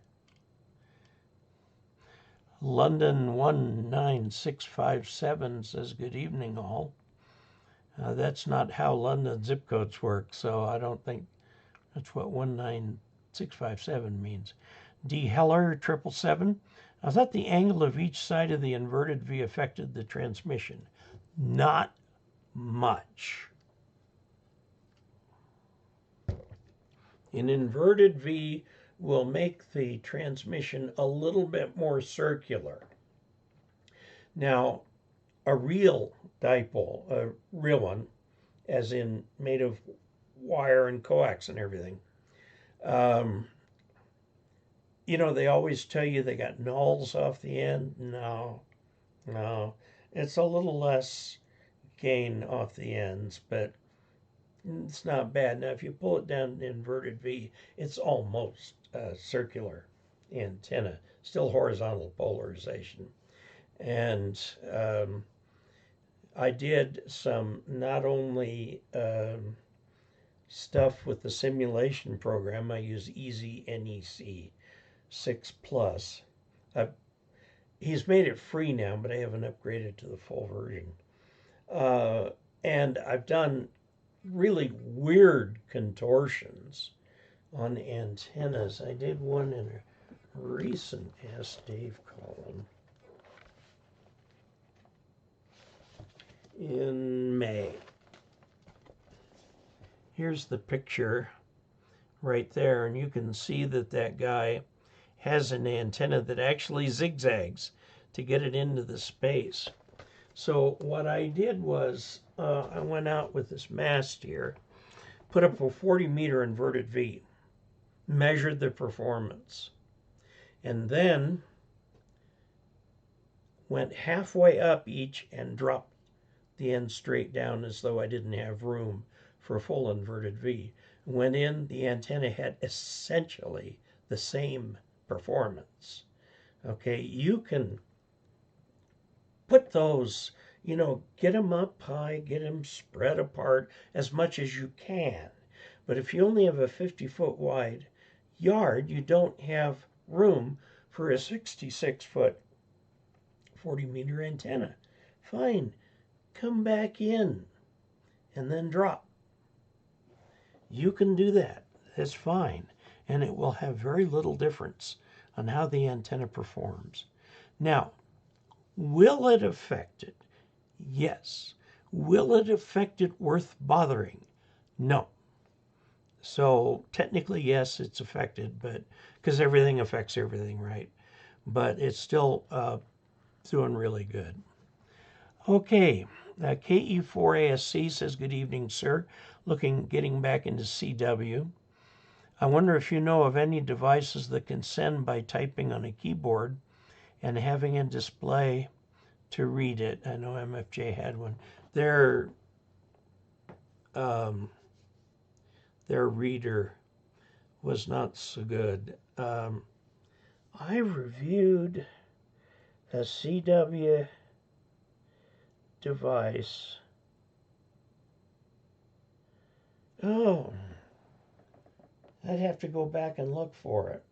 London 19657 says, good evening all. That's not how London zip codes work, so I don't think that's what 19657 means. D. Heller 777. I thought the angle of each side of the inverted V affected the transmission. Not much. An inverted V will make the transmission a little bit more circular. Now, a real dipole, a real one, as in made of wire and coax and everything, you know, they always tell you they got nulls off the end. No, it's a little less gain off the ends, but it's not bad. Now, if you pull it down to inverted V, it's almost a circular antenna, still horizontal polarization. And I did some not only stuff with the simulation program. I use Easy NEC 6 Plus. He's made it free now, but I haven't upgraded to the full version. And I've done really weird contortions on antennas. I did one in a recent Ask Dave column in May. Here's the picture right there, and you can see that that guy has an antenna that actually zigzags to get it into the space. So what I did was I went out with this mast here, put up a 40-meter inverted V, measured the performance, and then went halfway up each and dropped the end straight down as though I didn't have room for a full inverted V. Went in, the antenna had essentially the same performance. Okay, you can put those, you know, get them up high, get them spread apart as much as you can. But if you only have a 50-foot wide yard, you don't have room for a 66-foot 40-meter antenna. Fine, come back in and then drop. You can do that. That's fine. And it will have very little difference on how the antenna performs. Now, will it affect it? Yes. Will it affect it worth bothering? No. So technically, yes, it's affected, but because everything affects everything, right? But it's still doing really good. Okay, KE0OG says, good evening, sir. Getting back into CW. I wonder if you know of any devices that can send by typing on a keyboard and having a display to read it. I know MFJ had one. Their reader was not so good. I reviewed a CW device. Oh, I'd have to go back and look for it.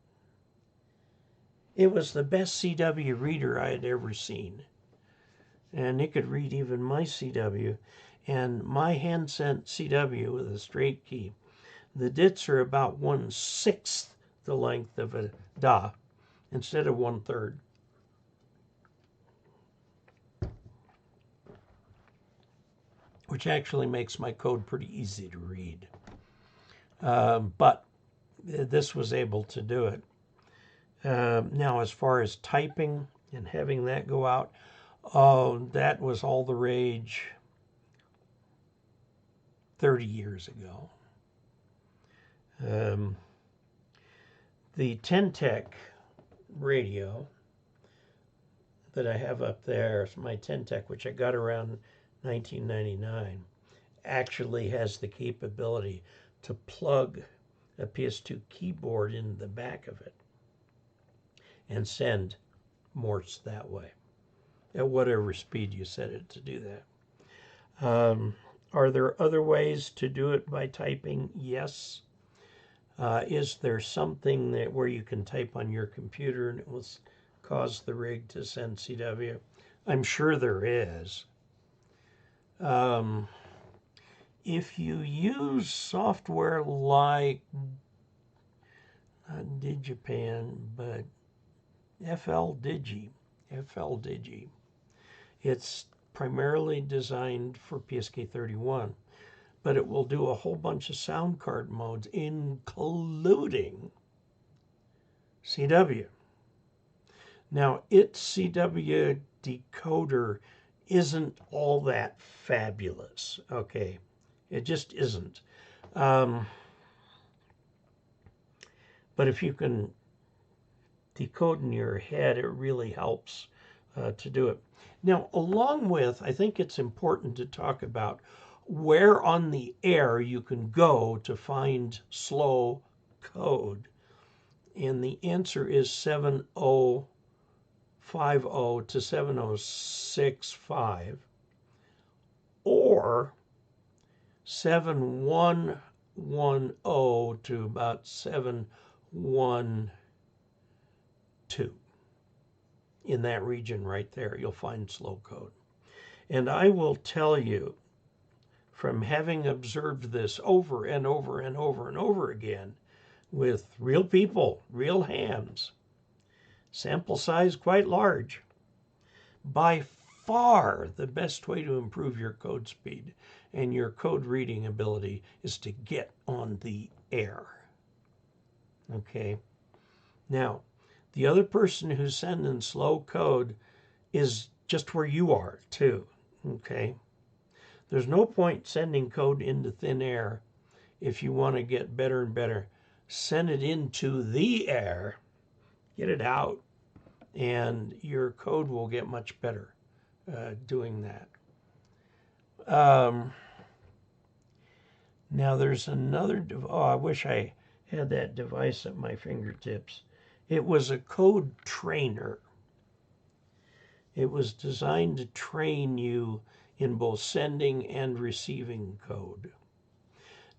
It was the best CW reader I had ever seen. And it could read even my CW. And my hand-sent CW with a straight key, the dits are about 1/6 the length of a DA instead of 1/3. Which actually makes my code pretty easy to read. But this was able to do it. Now, as far as typing and having that go out, that was all the rage 30 years ago. The Ten-Tech radio that I have up there, my Ten-Tech, which I got around 1999, actually has the capability to plug a PS2 keyboard in the back of it and send Morse that way, at whatever speed you set it to do that. Are there other ways to do it by typing? Yes. Is there something where you can type on your computer and it will cause the rig to send CW? I'm sure there is. If you use software like, not Digipan, but FLDigi, it's primarily designed for PSK31, but it will do a whole bunch of sound card modes, including CW. Now, its CW decoder isn't all that fabulous, okay? It just isn't. But if you can decode in your head, it really helps to do it. Now, along with, I think it's important to talk about where on the air you can go to find slow code. And the answer is 7050 to 7065 or 7110 to about 712. In that region right there, you'll find slow code. And I will tell you, from having observed this over and over and over and over again with real people, real hands, sample size quite large, by far the best way to improve your code speed and your code reading ability is to get on the air. Okay? Now, the other person who's sending slow code is just where you are, too. Okay? There's no point sending code into thin air if you want to get better and better. Send it into the air, get it out, and your code will get much better doing that. Now there's another, I wish I had that device at my fingertips. It was a code trainer. It was designed to train you in both sending and receiving code.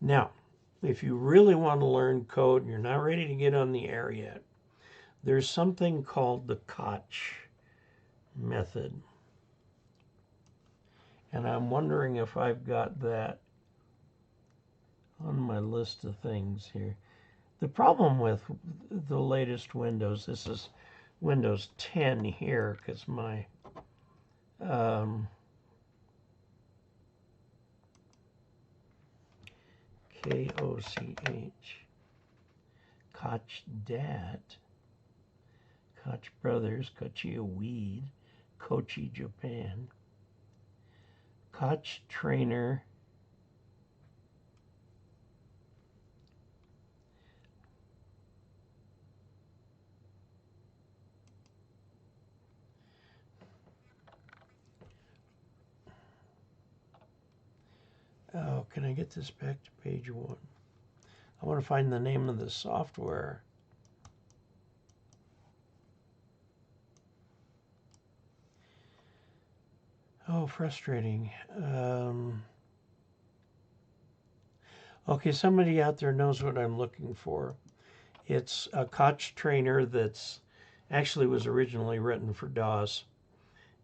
Now, if you really want to learn code and you're not ready to get on the air yet, there's something called the KE0OG method. And I'm wondering if I've got that on my list of things here. The problem with the latest Windows, this is Windows 10 here, because my KOCH, Koch Dat, Koch Brothers, Kochia Weed, Kochi Japan, Koch Trainer, oh, can I get this back to page 1? I want to find the name of the software. Oh, frustrating. Okay, somebody out there knows what I'm looking for. It's a Koch trainer that's actually was originally written for DOS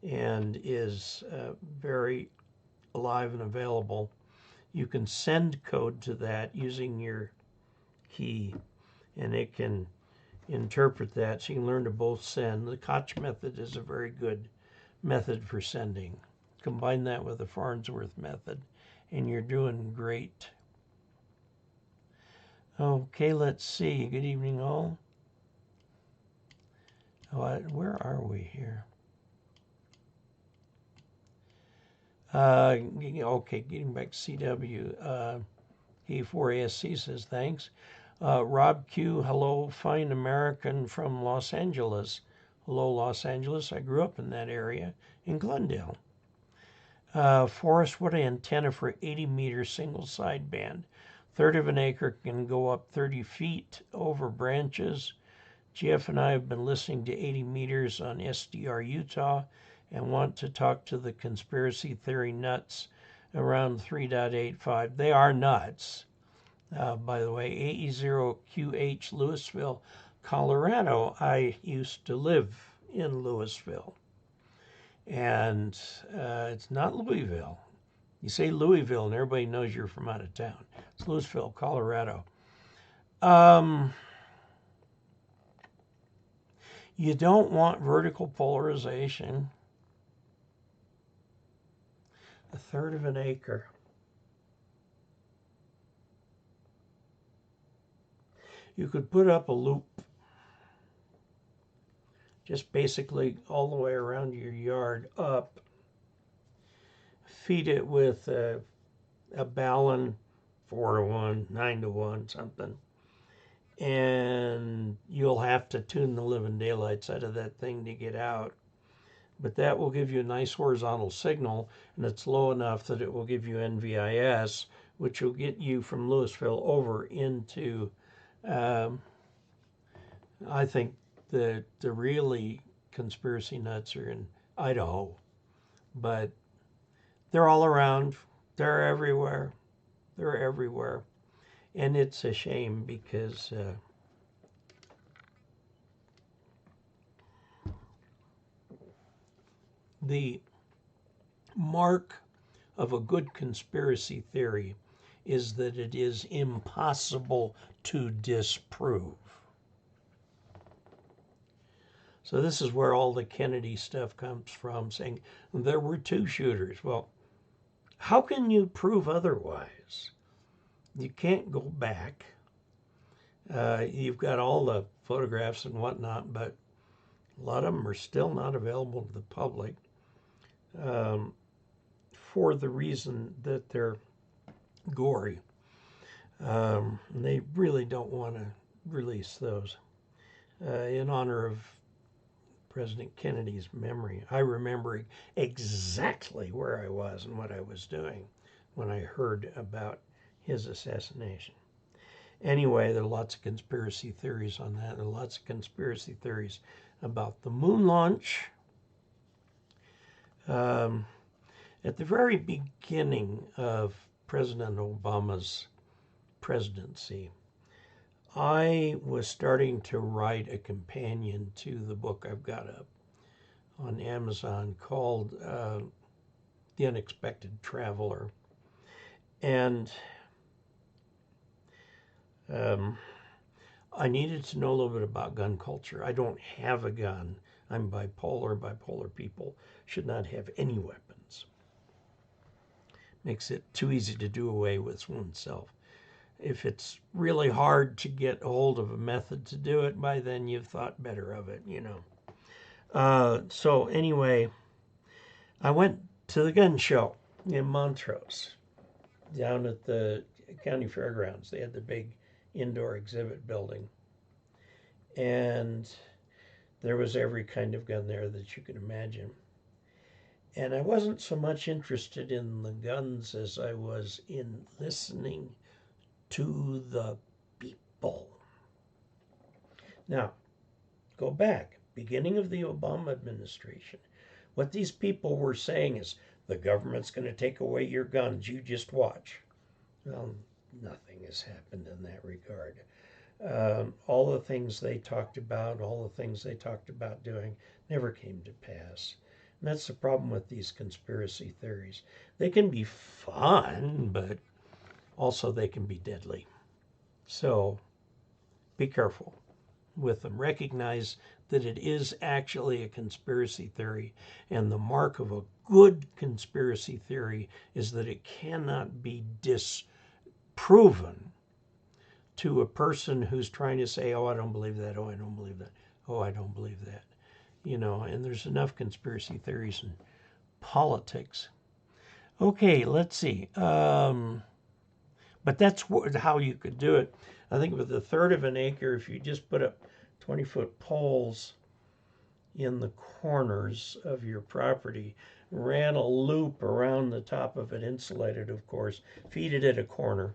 and is very alive and available. You can send code to that using your key, and it can interpret that, so you can learn to both send. The Koch method is a very good method for sending. Combine that with the Farnsworth method, and you're doing great. Okay, let's see. Good evening, all. Where are we here? Okay, getting back to CW. K4ASC says thanks. Rob Q, hello, fine American from Los Angeles. Hello, Los Angeles. I grew up in that area in Glendale. Forrest, what an antenna for 80-meter single sideband. Third of an acre, can go up 30 feet over branches. Jeff and I have been listening to 80 meters on SDR Utah and want to talk to the conspiracy theory nuts around 3.85. They are nuts. By the way, KE0OG, Louisville, Colorado. I used to live in Louisville. And it's not Louisville. You say Louisville and everybody knows you're from out of town. It's Louisville, Colorado. You don't want vertical polarization. A third of an acre. You could put up a loop just basically all the way around your yard up, feed it with a balun, 4-to-1, 9-to-1, something, and you'll have to tune the living daylights out of that thing to get out. But that will give you a nice horizontal signal, and it's low enough that it will give you NVIS, which will get you from Louisville over into, I think the really conspiracy nuts are in Idaho. But they're all around. They're everywhere. They're everywhere. And it's a shame because the mark of a good conspiracy theory is that it is impossible to disprove. So this is where all the Kennedy stuff comes from, saying there were 2 shooters. Well, how can you prove otherwise? You can't go back. You've got all the photographs and whatnot, but a lot of them are still not available to the public for the reason that they're gory. They really don't want to release those in honor of President Kennedy's memory. I remember exactly where I was and what I was doing when I heard about his assassination. Anyway, there are lots of conspiracy theories on that. There are lots of conspiracy theories about the moon launch. At the very beginning of President Obama's presidency, I was starting to write a companion to the book I've got up on Amazon called The Unexpected Traveler. And I needed to know a little bit about gun culture. I don't have a gun. I'm bipolar. Bipolar people should not have any weapons. Makes it too easy to do away with oneself. If it's really hard to get a hold of a method to do it, by then you've thought better of it, you know. So anyway, I went to the gun show in Montrose, down at the county fairgrounds. They had the big indoor exhibit building. And there was every kind of gun there that you could imagine. And I wasn't so much interested in the guns as I was in listening to the people. Now, go back, beginning of the Obama administration. What these people were saying is, the government's going to take away your guns, you just watch. Well, nothing has happened in that regard. All the things they talked about doing, never came to pass. And that's the problem with these conspiracy theories. They can be fun, but also they can be deadly. So be careful with them. Recognize that it is actually a conspiracy theory, and the mark of a good conspiracy theory is that it cannot be disproven to a person who's trying to say, oh, I don't believe that, oh, I don't believe that, oh, I don't believe that. You know, and there's enough conspiracy theories in politics. Okay, let's see. But that's how you could do it. I think with 1/3 of an acre, if you just put up 20-foot poles in the corners of your property, ran a loop around the top of it, insulated, of course, feed it at a corner.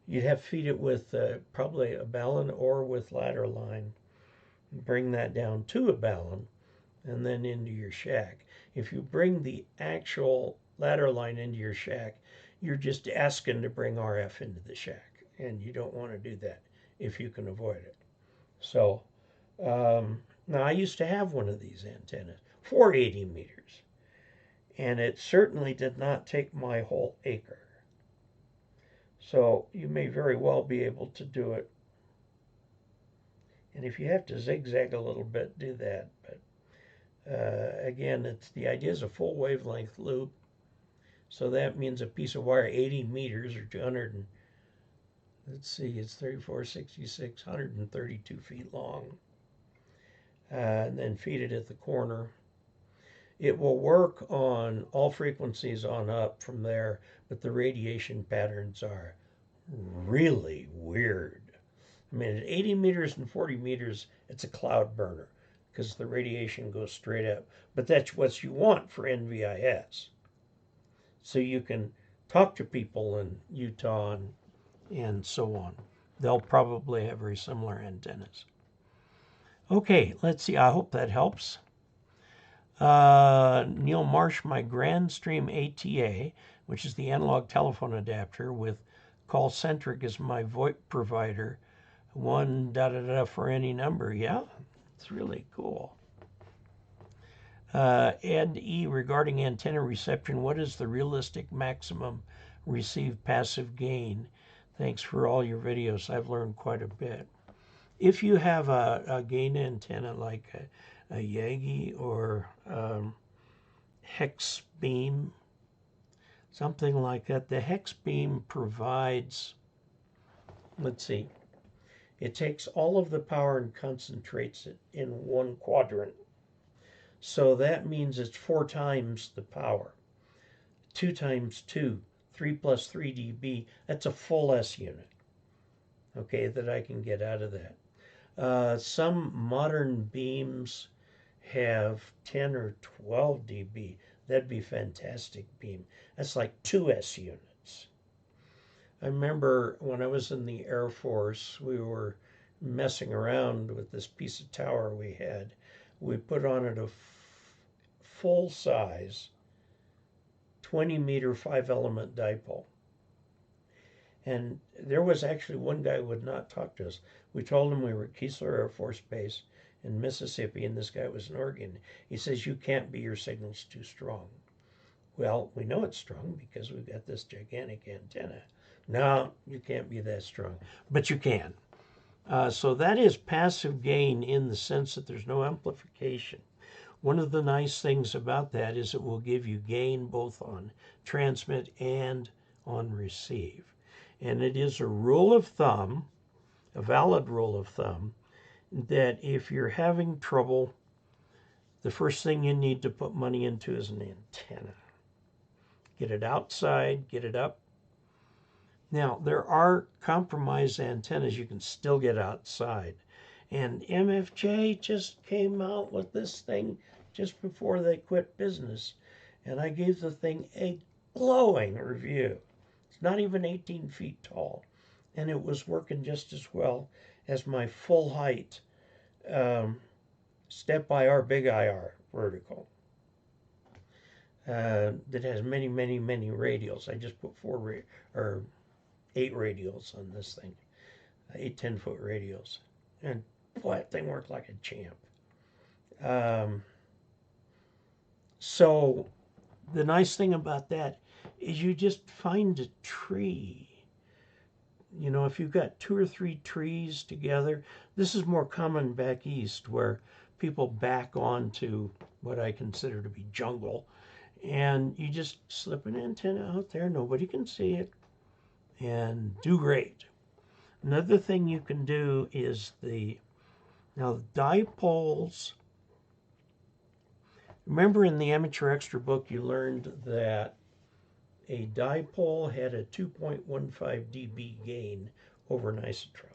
You'd have to feed it with probably a balun or with ladder line. Bring that down to a balun and then into your shack. If you bring the actual ladder line into your shack, you're just asking to bring RF into the shack, and you don't want to do that if you can avoid it. So now I used to have one of these antennas for 80 meters, and it certainly did not take my whole acre. So you may very well be able to do it. And if you have to zigzag a little bit, do that. But again, the idea is a full wavelength loop. So that means a piece of wire 80 meters or 200 let's see, it's 34, 66, 132 feet long. And then feed it at the corner. It will work on all frequencies on up from there, but the radiation patterns are really weird. I mean, at 80 meters and 40 meters, it's a cloud burner because the radiation goes straight up. But that's what you want for NVIS. So you can talk to people in Utah and so on. They'll probably have very similar antennas. Okay, let's see. I hope that helps. Neil Marsh, my Grandstream ATA, which is the analog telephone adapter with Callcentric as my VoIP provider, one for any number. Yeah, it's really cool. Ed E, regarding antenna reception, what is the realistic maximum received passive gain? Thanks for all your videos. I've learned quite a bit. If you have a gain antenna like a Yagi or hex beam, something like that, the hex beam provides, let's see, it takes all of the power and concentrates it in one quadrant. So that means it's 4 times the power. 2 times 2, 3 plus 3 dB, that's a full S unit, okay, that I can get out of that. Some modern beams have 10 or 12 dB. That'd be fantastic beam. That's like 2 S units. I remember when I was in the Air Force, we were messing around with this piece of tower we had. We put on it a full size 20-meter 5-element dipole. And there was actually one guy who would not talk to us. We told him we were at Casler Air Force Base in Mississippi, and this guy was in Oregon. He says, you can't be, your signal's too strong. Well, we know it's strong because we've got this gigantic antenna. No, you can't be that strong, but you can. So that is passive gain in the sense that there's no amplification. One of the nice things about that is it will give you gain both on transmit and on receive. And it is a rule of thumb, a valid rule of thumb, that if you're having trouble, the first thing you need to put money into is an antenna. Get it outside, get it up. Now, there are compromised antennas you can still get outside. And MFJ just came out with this thing just before they quit business. And I gave the thing a glowing review. It's not even 18 feet tall. And it was working just as well as my full height step IR, big IR vertical. That has many, many, many radials. I just put 8 radials on this thing. 8 10-foot radials. And boy, that thing worked like a champ. So the nice thing about that is you just find a tree. You know, if you've got 2 or 3 trees together, this is more common back east where people back onto what I consider to be jungle, and you just slip an antenna out there, nobody can see it, and do great. Another thing you can do is now the dipoles. Remember in the Amateur Extra book you learned that a dipole had a 2.15 dB gain over an isotropic.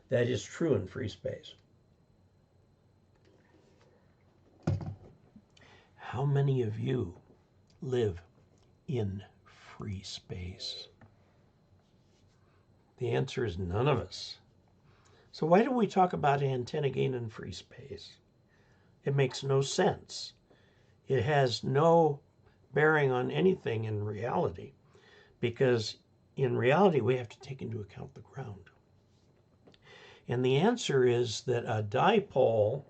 That is true in free space. How many of you live in free space? The answer is none of us. So why don't we talk about antenna gain in free space? It makes no sense. It has no bearing on anything in reality, because in reality we have to take into account the ground. And the answer is that a dipole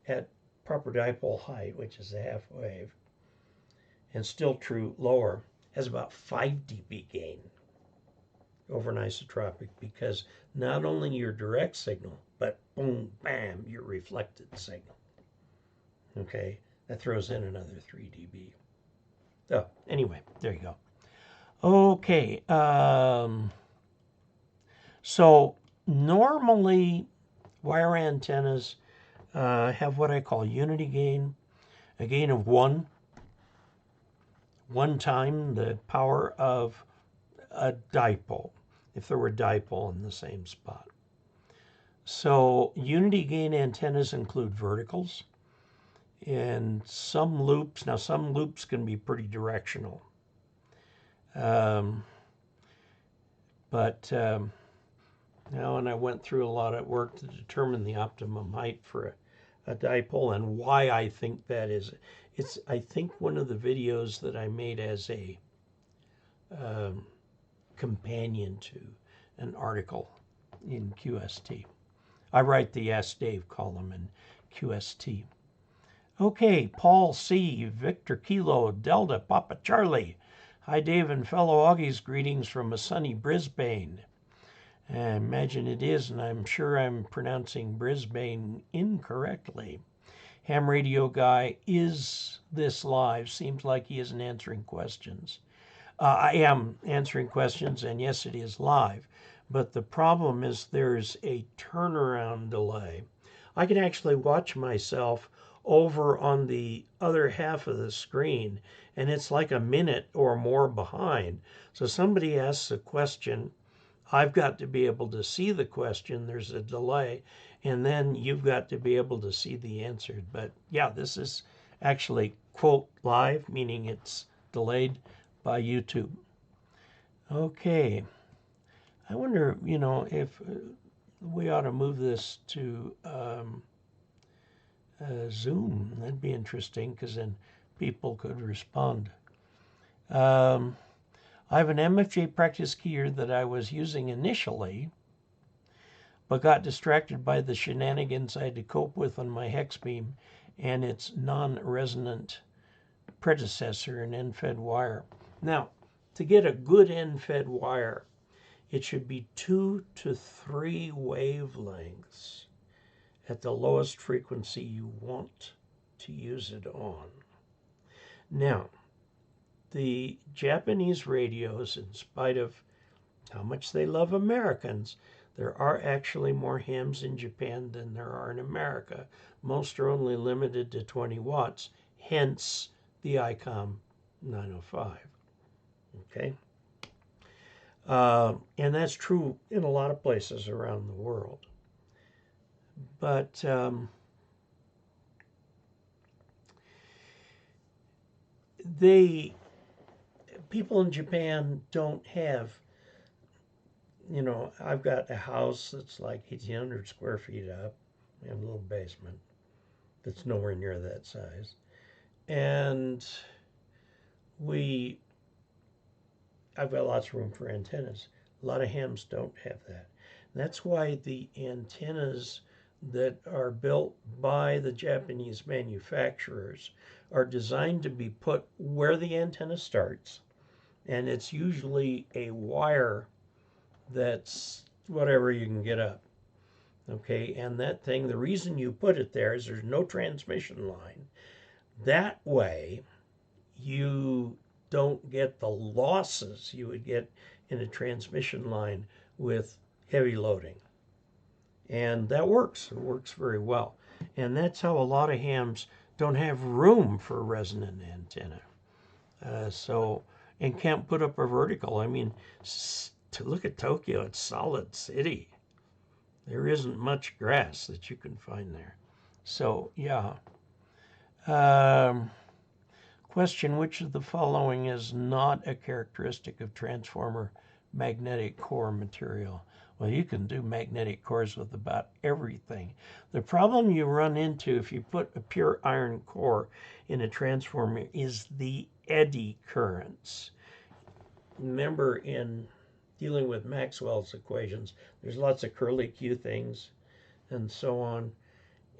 at proper dipole height, which is a half wave, and still true lower, has about 5 dB gain over an isotropic, because not only your direct signal, but boom, bam, your reflected signal. Okay, that throws in another 3 dB. Oh, anyway, there you go. Okay. So normally wire antennas have what I call unity gain, a gain of one time the power of a dipole, if there were dipole in the same spot. So unity gain antennas include verticals and some loops. Now some loops can be pretty directional. And I went through a lot of work to determine the optimum height for a dipole, and why I think that is. It's, I think, one of the videos that I made as a companion to an article in QST. I write the Ask Dave column in QST. Okay, Paul C., Victor Kilo, Delta, Papa Charlie. Hi, Dave and fellow Augies. Greetings from a sunny Brisbane. I imagine it is, and I'm sure I'm pronouncing Brisbane incorrectly. Ham radio guy, is this live? Seems like he isn't answering questions. I am answering questions, and yes, it is live. But the problem is there's a turnaround delay. I can actually watch myself over on the other half of the screen, and it's like a minute or more behind. So somebody asks a question, I've got to be able to see the question, there's a delay, and then you've got to be able to see the answer. But yeah, this is actually, quote, live, meaning it's delayed by YouTube. Okay. I wonder, if we ought to move this to Zoom. That'd be interesting, because then people could respond. I have an MFJ practice keyer that I was using initially, but got distracted by the shenanigans I had to cope with on my hex beam and its non-resonant predecessor, an end-fed wire. Now, to get a good end-fed wire, it should be 2 to 3 wavelengths at the lowest frequency you want to use it on. Now, the Japanese radios, in spite of how much they love Americans, there are actually more hams in Japan than there are in America. Most are only limited to 20 watts, hence the Icom 905. Okay? And that's true in a lot of places around the world. But people in Japan don't have, I've got a house that's like 1,800 square feet up. We have a little basement that's nowhere near that size. And I've got lots of room for antennas. A lot of hams don't have that. That's why the antennas that are built by the Japanese manufacturers are designed to be put where the antenna starts. And it's usually a wire that's whatever you can get up. Okay, and that thing, the reason you put it there is there's no transmission line. That way, you don't get the losses you would get in a transmission line with heavy loading. And that works. It works very well. And that's how a lot of hams don't have room for a resonant antenna. And can't put up a vertical. I mean, to look at Tokyo, it's solid city. There isn't much grass that you can find there. So, yeah. Question, which of the following is not a characteristic of transformer magnetic core material? Well, you can do magnetic cores with about everything. The problem you run into if you put a pure iron core in a transformer is the eddy currents. Remember, in dealing with Maxwell's equations, there's lots of curly-Q things and so on.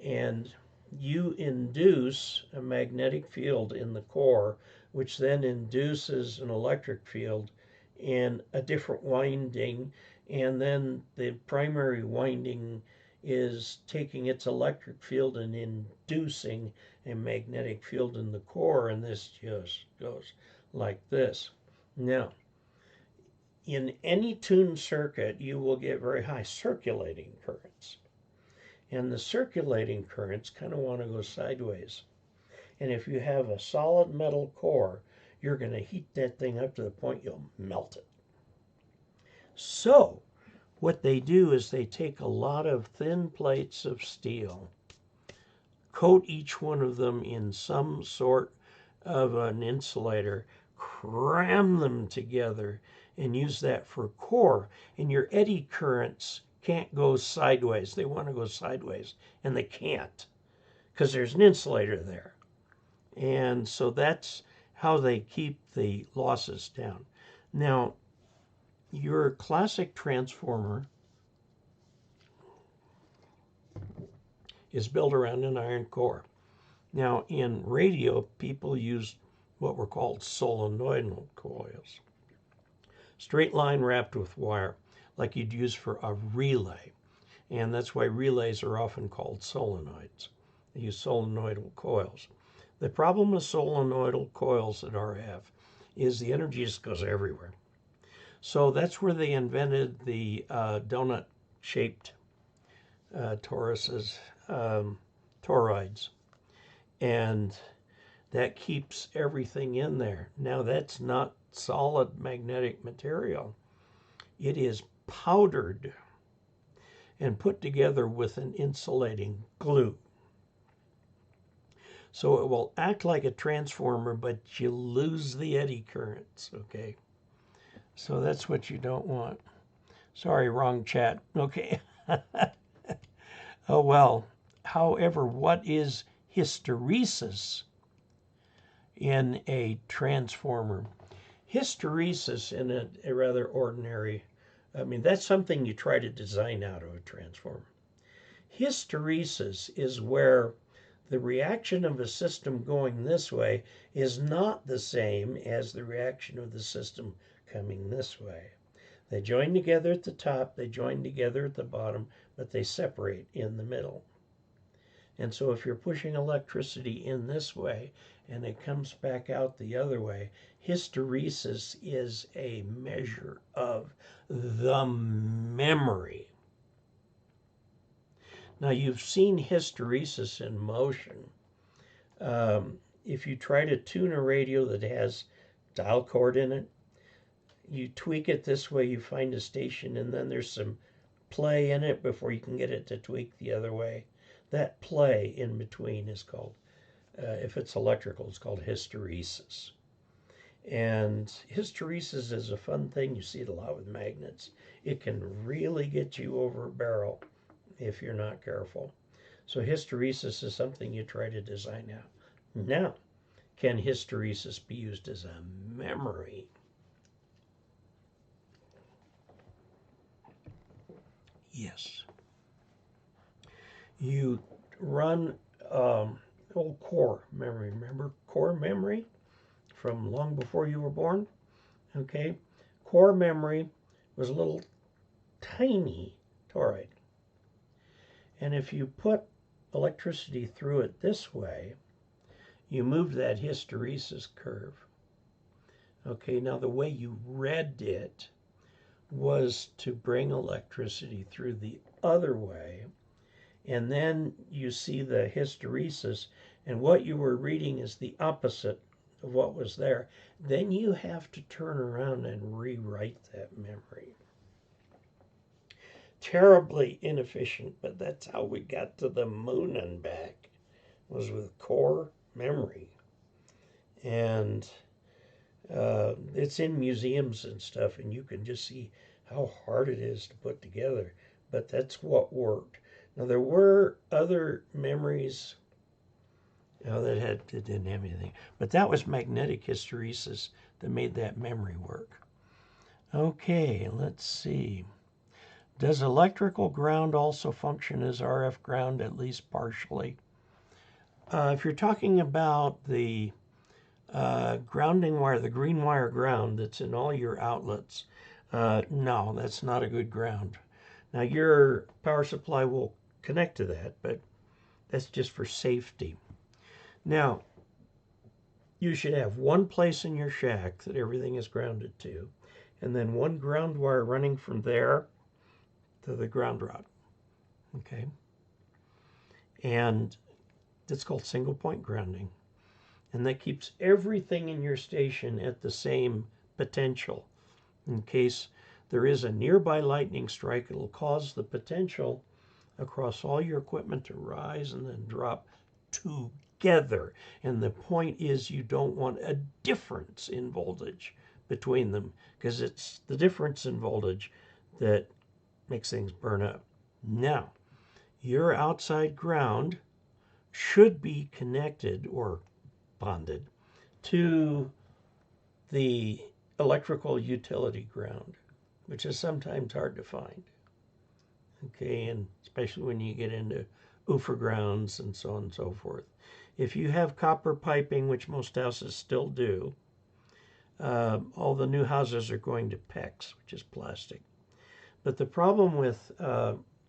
And you induce a magnetic field in the core, which then induces an electric field in a different winding, and then the primary winding is taking its electric field and inducing a magnetic field in the core, and this just goes like this. Now, in any tuned circuit, you will get very high circulating currents. And the circulating currents kind of want to go sideways. And if you have a solid metal core, you're going to heat that thing up to the point you'll melt it. So what they do is they take a lot of thin plates of steel, coat each one of them in some sort of an insulator, cram them together, and use that for core. And your eddy currents can't go sideways. They want to go sideways, and they can't because there's an insulator there. And so that's how they keep the losses down. Now, your classic transformer is built around an iron core. Now, in radio, people use what were called solenoidal coils. Straight line wrapped with wire, like you'd use for a relay. And that's why relays are often called solenoids. They use solenoidal coils. The problem with solenoidal coils at RF is the energy just goes everywhere. So that's where they invented the donut-shaped toroids. And that keeps everything in there. Now, that's not solid magnetic material. It is powdered and put together with an insulating glue. So it will act like a transformer, but you lose the eddy currents, okay? So that's what you don't want. Sorry, wrong chat. Okay. Oh, well. However, what is hysteresis in a transformer? Hysteresis in a rather ordinary, that's something you try to design out of a transformer. Hysteresis is where the reaction of a system going this way is not the same as the reaction of the system coming this way. They join together at the top, they join together at the bottom, but they separate in the middle. And so if you're pushing electricity in this way and it comes back out the other way, hysteresis is a measure of the memory. Now, you've seen hysteresis in motion. If you try to tune a radio that has dial cord in it, you tweak it this way, you find a station, and then there's some play in it before you can get it to tweak the other way. That play in between is called, if it's electrical, it's called hysteresis. And hysteresis is a fun thing. You see it a lot with magnets. It can really get you over a barrel if you're not careful. So hysteresis is something you try to design out. Now, can hysteresis be used as a memory? Yes. You run old core memory. Remember core memory from long before you were born? Okay. Core memory was a little tiny toroid. And if you put electricity through it this way, you move that hysteresis curve. Okay, now the way you read it was to bring electricity through the other way. And then you see the hysteresis, and what you were reading is the opposite of what was there. Then you have to turn around and rewrite that memory. Terribly inefficient, but that's how we got to the moon and back, was with core memory. And it's in museums and stuff, and you can just see how hard it is to put together, but that's what worked. Now, there were other memories that didn't have anything, but that was magnetic hysteresis that made that memory work. Okay, let's see. Does electrical ground also function as RF ground, at least partially? If you're talking about the grounding wire, the green wire ground that's in all your outlets, no, that's not a good ground. Now, your power supply will connect to that, but that's just for safety. Now, you should have one place in your shack that everything is grounded to, and then one ground wire running from there to the ground rod. Okay. And that's called single point grounding. And that keeps everything in your station at the same potential. In case there is a nearby lightning strike, it'll cause the potential across all your equipment to rise and then drop together. And the point is, you don't want a difference in voltage between them, because it's the difference in voltage that makes things burn up. Now, your outside ground should be connected or bonded to the electrical utility ground, which is sometimes hard to find. Okay, and especially when you get into OOFR grounds and so on and so forth. If you have copper piping, which most houses still do, all the new houses are going to PEX, which is plastic. But the problem with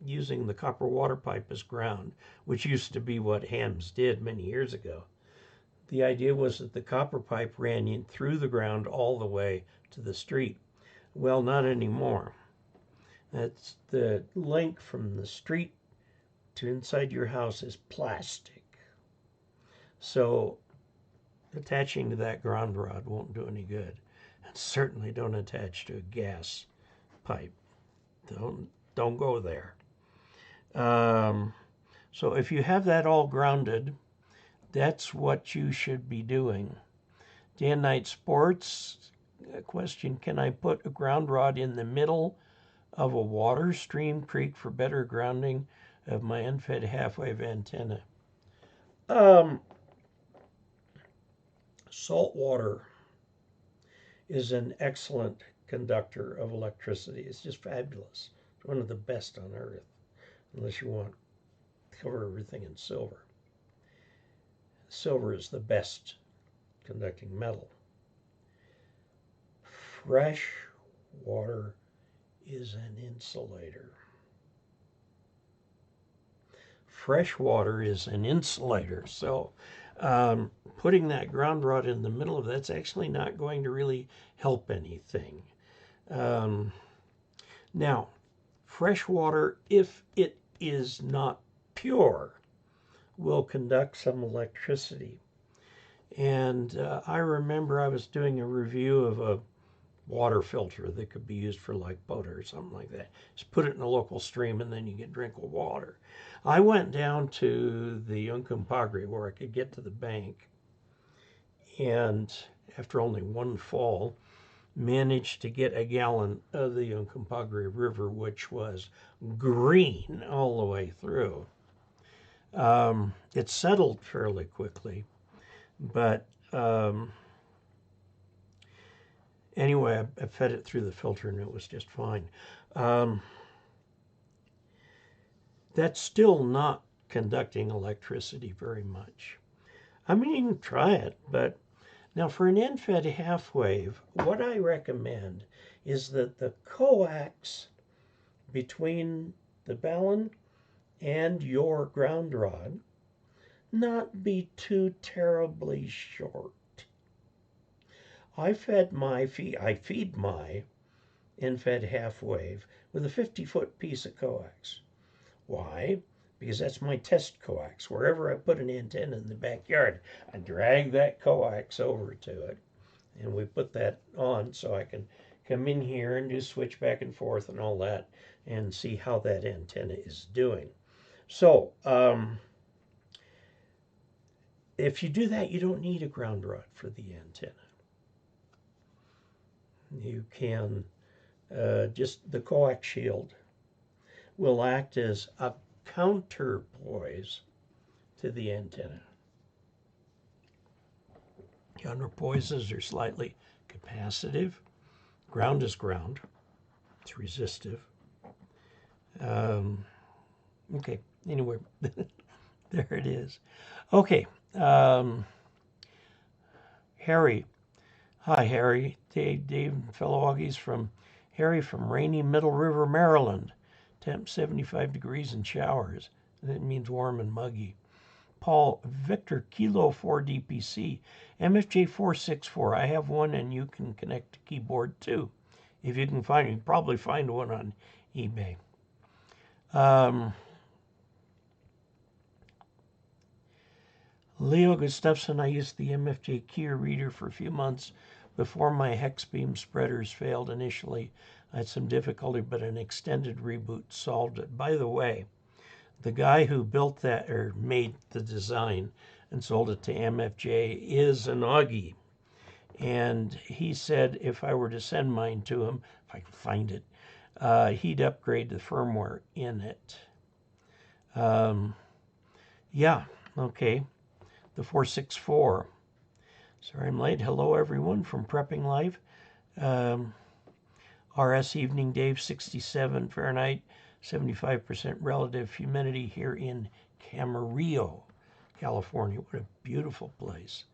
using the copper water pipe as ground, which used to be what hams did many years ago, the idea was that the copper pipe ran in through the ground all the way to the street. Well, not anymore. That's the link from the street to inside your house is plastic. So attaching to that ground rod won't do any good. And certainly don't attach to a gas pipe. Don't go there. So if you have that all grounded, that's what you should be doing. Day and Night Sports, question, can I put a ground rod in the middle of a water stream creek for better grounding of my unfed half-wave antenna? Salt water is an excellent conductor of electricity. It's just fabulous. It's one of the best on earth, unless you want to cover everything in silver. Silver is the best conducting metal. Fresh water is an insulator. Fresh water is an insulator. So putting that ground rod in the middle of that's actually not going to really help anything. Now, fresh water, if it is not pure, will conduct some electricity. And I remember I was doing a review of a water filter that could be used for like POTA or something like that. Just put it in a local stream and then you get drinkable water. I went down to the Uncompahgre where I could get to the bank, and after only one fall, managed to get a gallon of the Uncompahgre River, which was green all the way through. It settled fairly quickly, but anyway, I fed it through the filter and it was just fine. That's still not conducting electricity very much. I mean, you can try it, but now for an end-fed half wave, what I recommend is that the coax between the balun and your ground rod not be too terribly short. I feed my end-fed half wave with a 50-foot piece of coax. Why? Because that's my test coax. Wherever I put an antenna in the backyard, I drag that coax over to it, and we put that on so I can come in here and do switch back and forth and all that and see how that antenna is doing. So if you do that, you don't need a ground rod for the antenna. You can just, the coax shield will act as a counterpoise to the antenna. Counterpoises are slightly capacitive. Ground is ground. It's resistive. Okay, anyway, there it is. Okay, Harry. Hi, Harry. Dave and fellow Augies from Harry from rainy Middle River, Maryland. Temp 75 degrees and showers. That means warm and muggy. Paul, Victor Kilo 4 DPC, MFJ 464. I have one and you can connect to keyboard too. If you can find, you can probably find one on eBay. Leo Gustafson, I used the MFJ keyer reader for a few months before my hex beam spreaders failed initially. I had some difficulty, but an extended reboot solved it. By the way, the guy who built that or made the design and sold it to MFJ is an Augie. And he said if I were to send mine to him, if I can find it, he'd upgrade the firmware in it. Yeah, okay. The 464. Sorry I'm late. Hello, everyone from Prepping Live. RS Evening Dave, 67 Fahrenheit, 75% relative humidity here in Camarillo, California. What a beautiful place.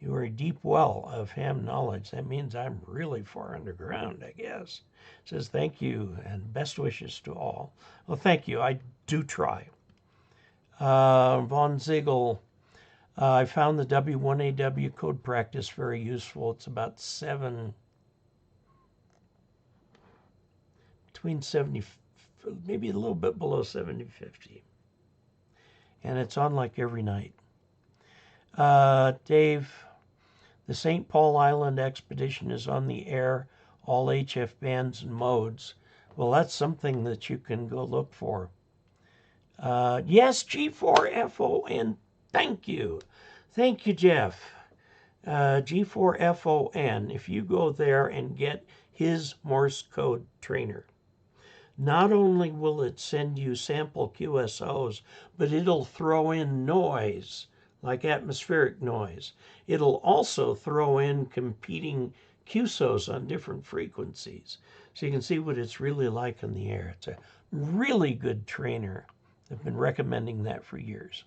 You are a deep well of ham knowledge. That means I'm really far underground, I guess. It says thank you and best wishes to all. Well, thank you. I do try. Von Ziegel. I found the W1AW code practice very useful. It's about between 70, maybe a little bit below 7050. And it's on like every night. Dave, the St. Paul Island expedition is on the air, all HF bands and modes. Well, that's something that you can go look for. Yes, G4FON. Thank you. Thank you, Jeff. G4FON. If you go there and get his Morse code trainer, not only will it send you sample QSOs, but it'll throw in noise, like atmospheric noise. It'll also throw in competing QSOs on different frequencies. So you can see what it's really like in the air. It's a really good trainer. I've been recommending that for years.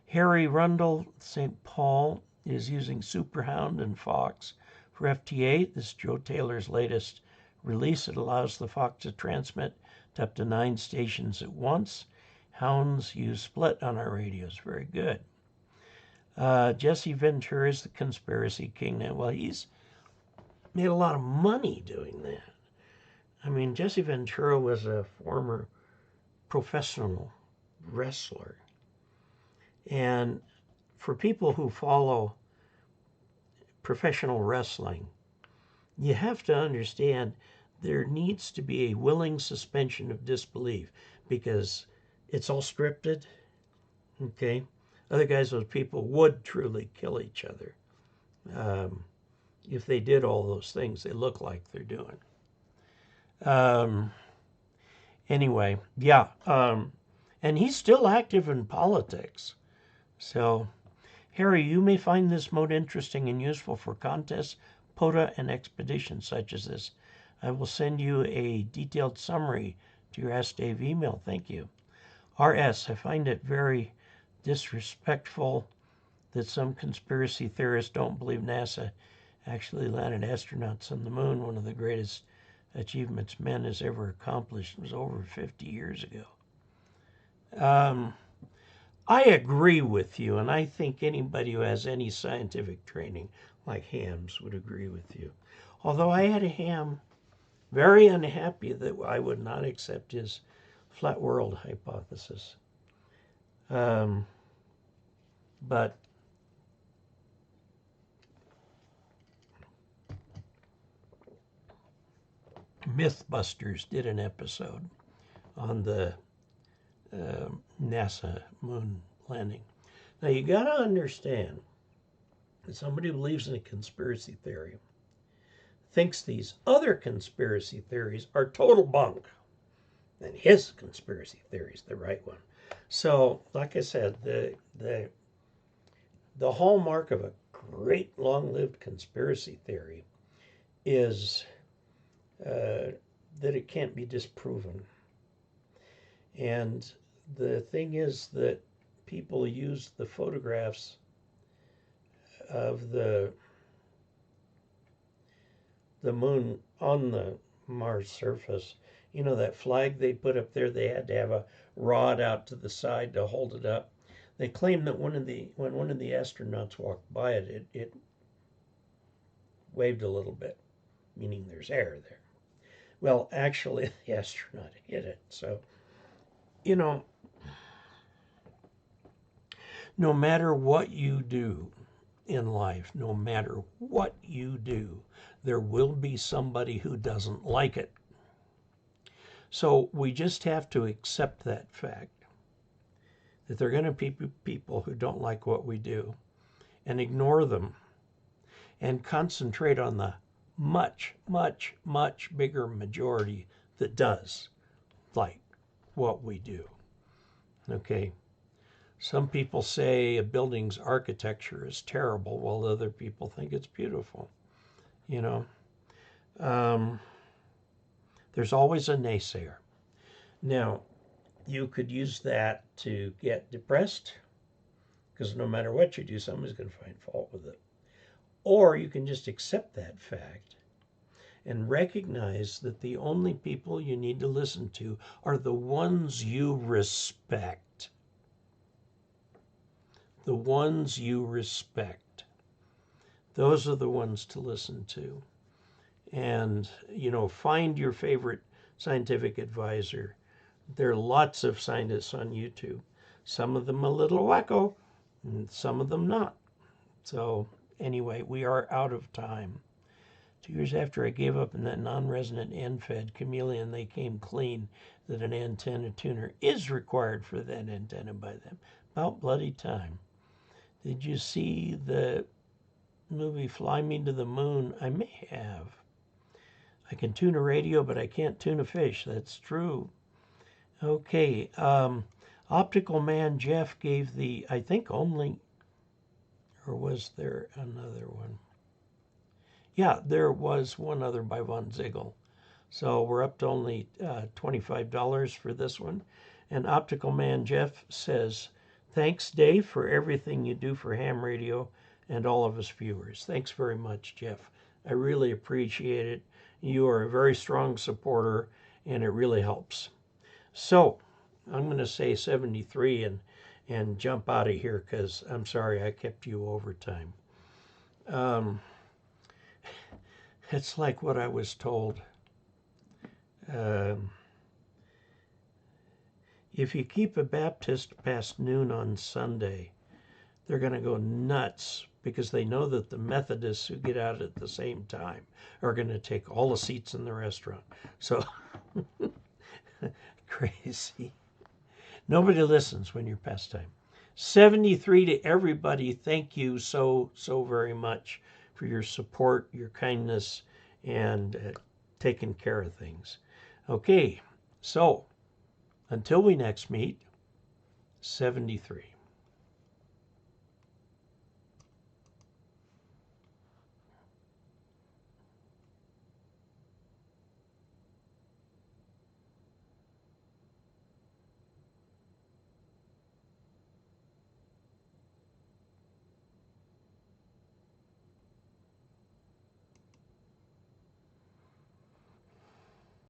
Harry Rundle, St. Paul, is using Superhound and Fox for FT8. This is Joe Taylor's latest release. It allows the Fox to transmit to up to 9 stations at once. Hounds use split on our radios. Very good. Jesse Ventura is the conspiracy king now. Well, he's made a lot of money doing that. I mean, Jesse Ventura was a former professional wrestler. And for people who follow professional wrestling, you have to understand there needs to be a willing suspension of disbelief because it's all scripted, okay? Other guys, those people would truly kill each other if they did all those things they look like they're doing. Anyway, yeah, and he's still active in politics. So, Harry, you may find this mode interesting and useful for contests, POTA, and expeditions such as this. I will send you a detailed summary to your Ask Dave email. Thank you. RS, I find it very disrespectful that some conspiracy theorists don't believe NASA actually landed astronauts on the moon. One of the greatest achievements man has ever accomplished. It was over 50 years ago. I agree with you, and I think anybody who has any scientific training, like hams, would agree with you. Although I had a ham very unhappy that I would not accept his flat world hypothesis. But Mythbusters did an episode on the NASA moon landing. Now you got to understand that somebody who believes in a conspiracy theory thinks these other conspiracy theories are total bunk, and his conspiracy theory is the right one. So, like I said, the hallmark of a great long-lived conspiracy theory is that it can't be disproven. And the thing is that people use the photographs of the moon on the Mars surface. You know that flag they put up there, they had to have a rod out to the side to hold it up. They claim that when one of the astronauts walked by it waved a little bit, meaning there's air there. Well, actually, the astronaut hit it. So, you know, no matter what you do in life, no matter what you do, there will be somebody who doesn't like it. So we just have to accept that fact that there are going to be people who don't like what we do and ignore them and concentrate on the much, much, much bigger majority that does like what we do. Okay? Some people say a building's architecture is terrible, while other people think it's beautiful. You know, there's always a naysayer. Now, you could use that to get depressed, because no matter what you do, somebody's going to find fault with it. Or you can just accept that fact and recognize that the only people you need to listen to are the ones you respect. The ones you respect. Those are the ones to listen to. And, you know, find your favorite scientific advisor. There are lots of scientists on YouTube. Some of them a little wacko, and some of them not. So anyway, we are out of time. 2 years after I gave up in that non-resonant end-fed chameleon, they came clean that an antenna tuner is required for that antenna by them. About bloody time. Did you see the movie Fly Me to the Moon? I may have. I can tune a radio, but I can't tune a fish. That's true. Okay. Optical Man Jeff gave the, I think only, or was there another one? Yeah, there was one other by Von Ziegel. So we're up to only $25 for this one. And Optical Man Jeff says, thanks, Dave, for everything you do for ham radio and all of us viewers. Thanks very much, Jeff. I really appreciate it. You are a very strong supporter, and it really helps. So I'm going to say 73 and jump out of here because I'm sorry I kept you overtime. It's like what I was told. If you keep a Baptist past noon on Sunday, they're going to go nuts because they know that the Methodists who get out at the same time are going to take all the seats in the restaurant. So, crazy. Nobody listens when you're past time. 73 to everybody. Thank you so very much for your support, your kindness, and taking care of things. Okay, so until we next meet, 73.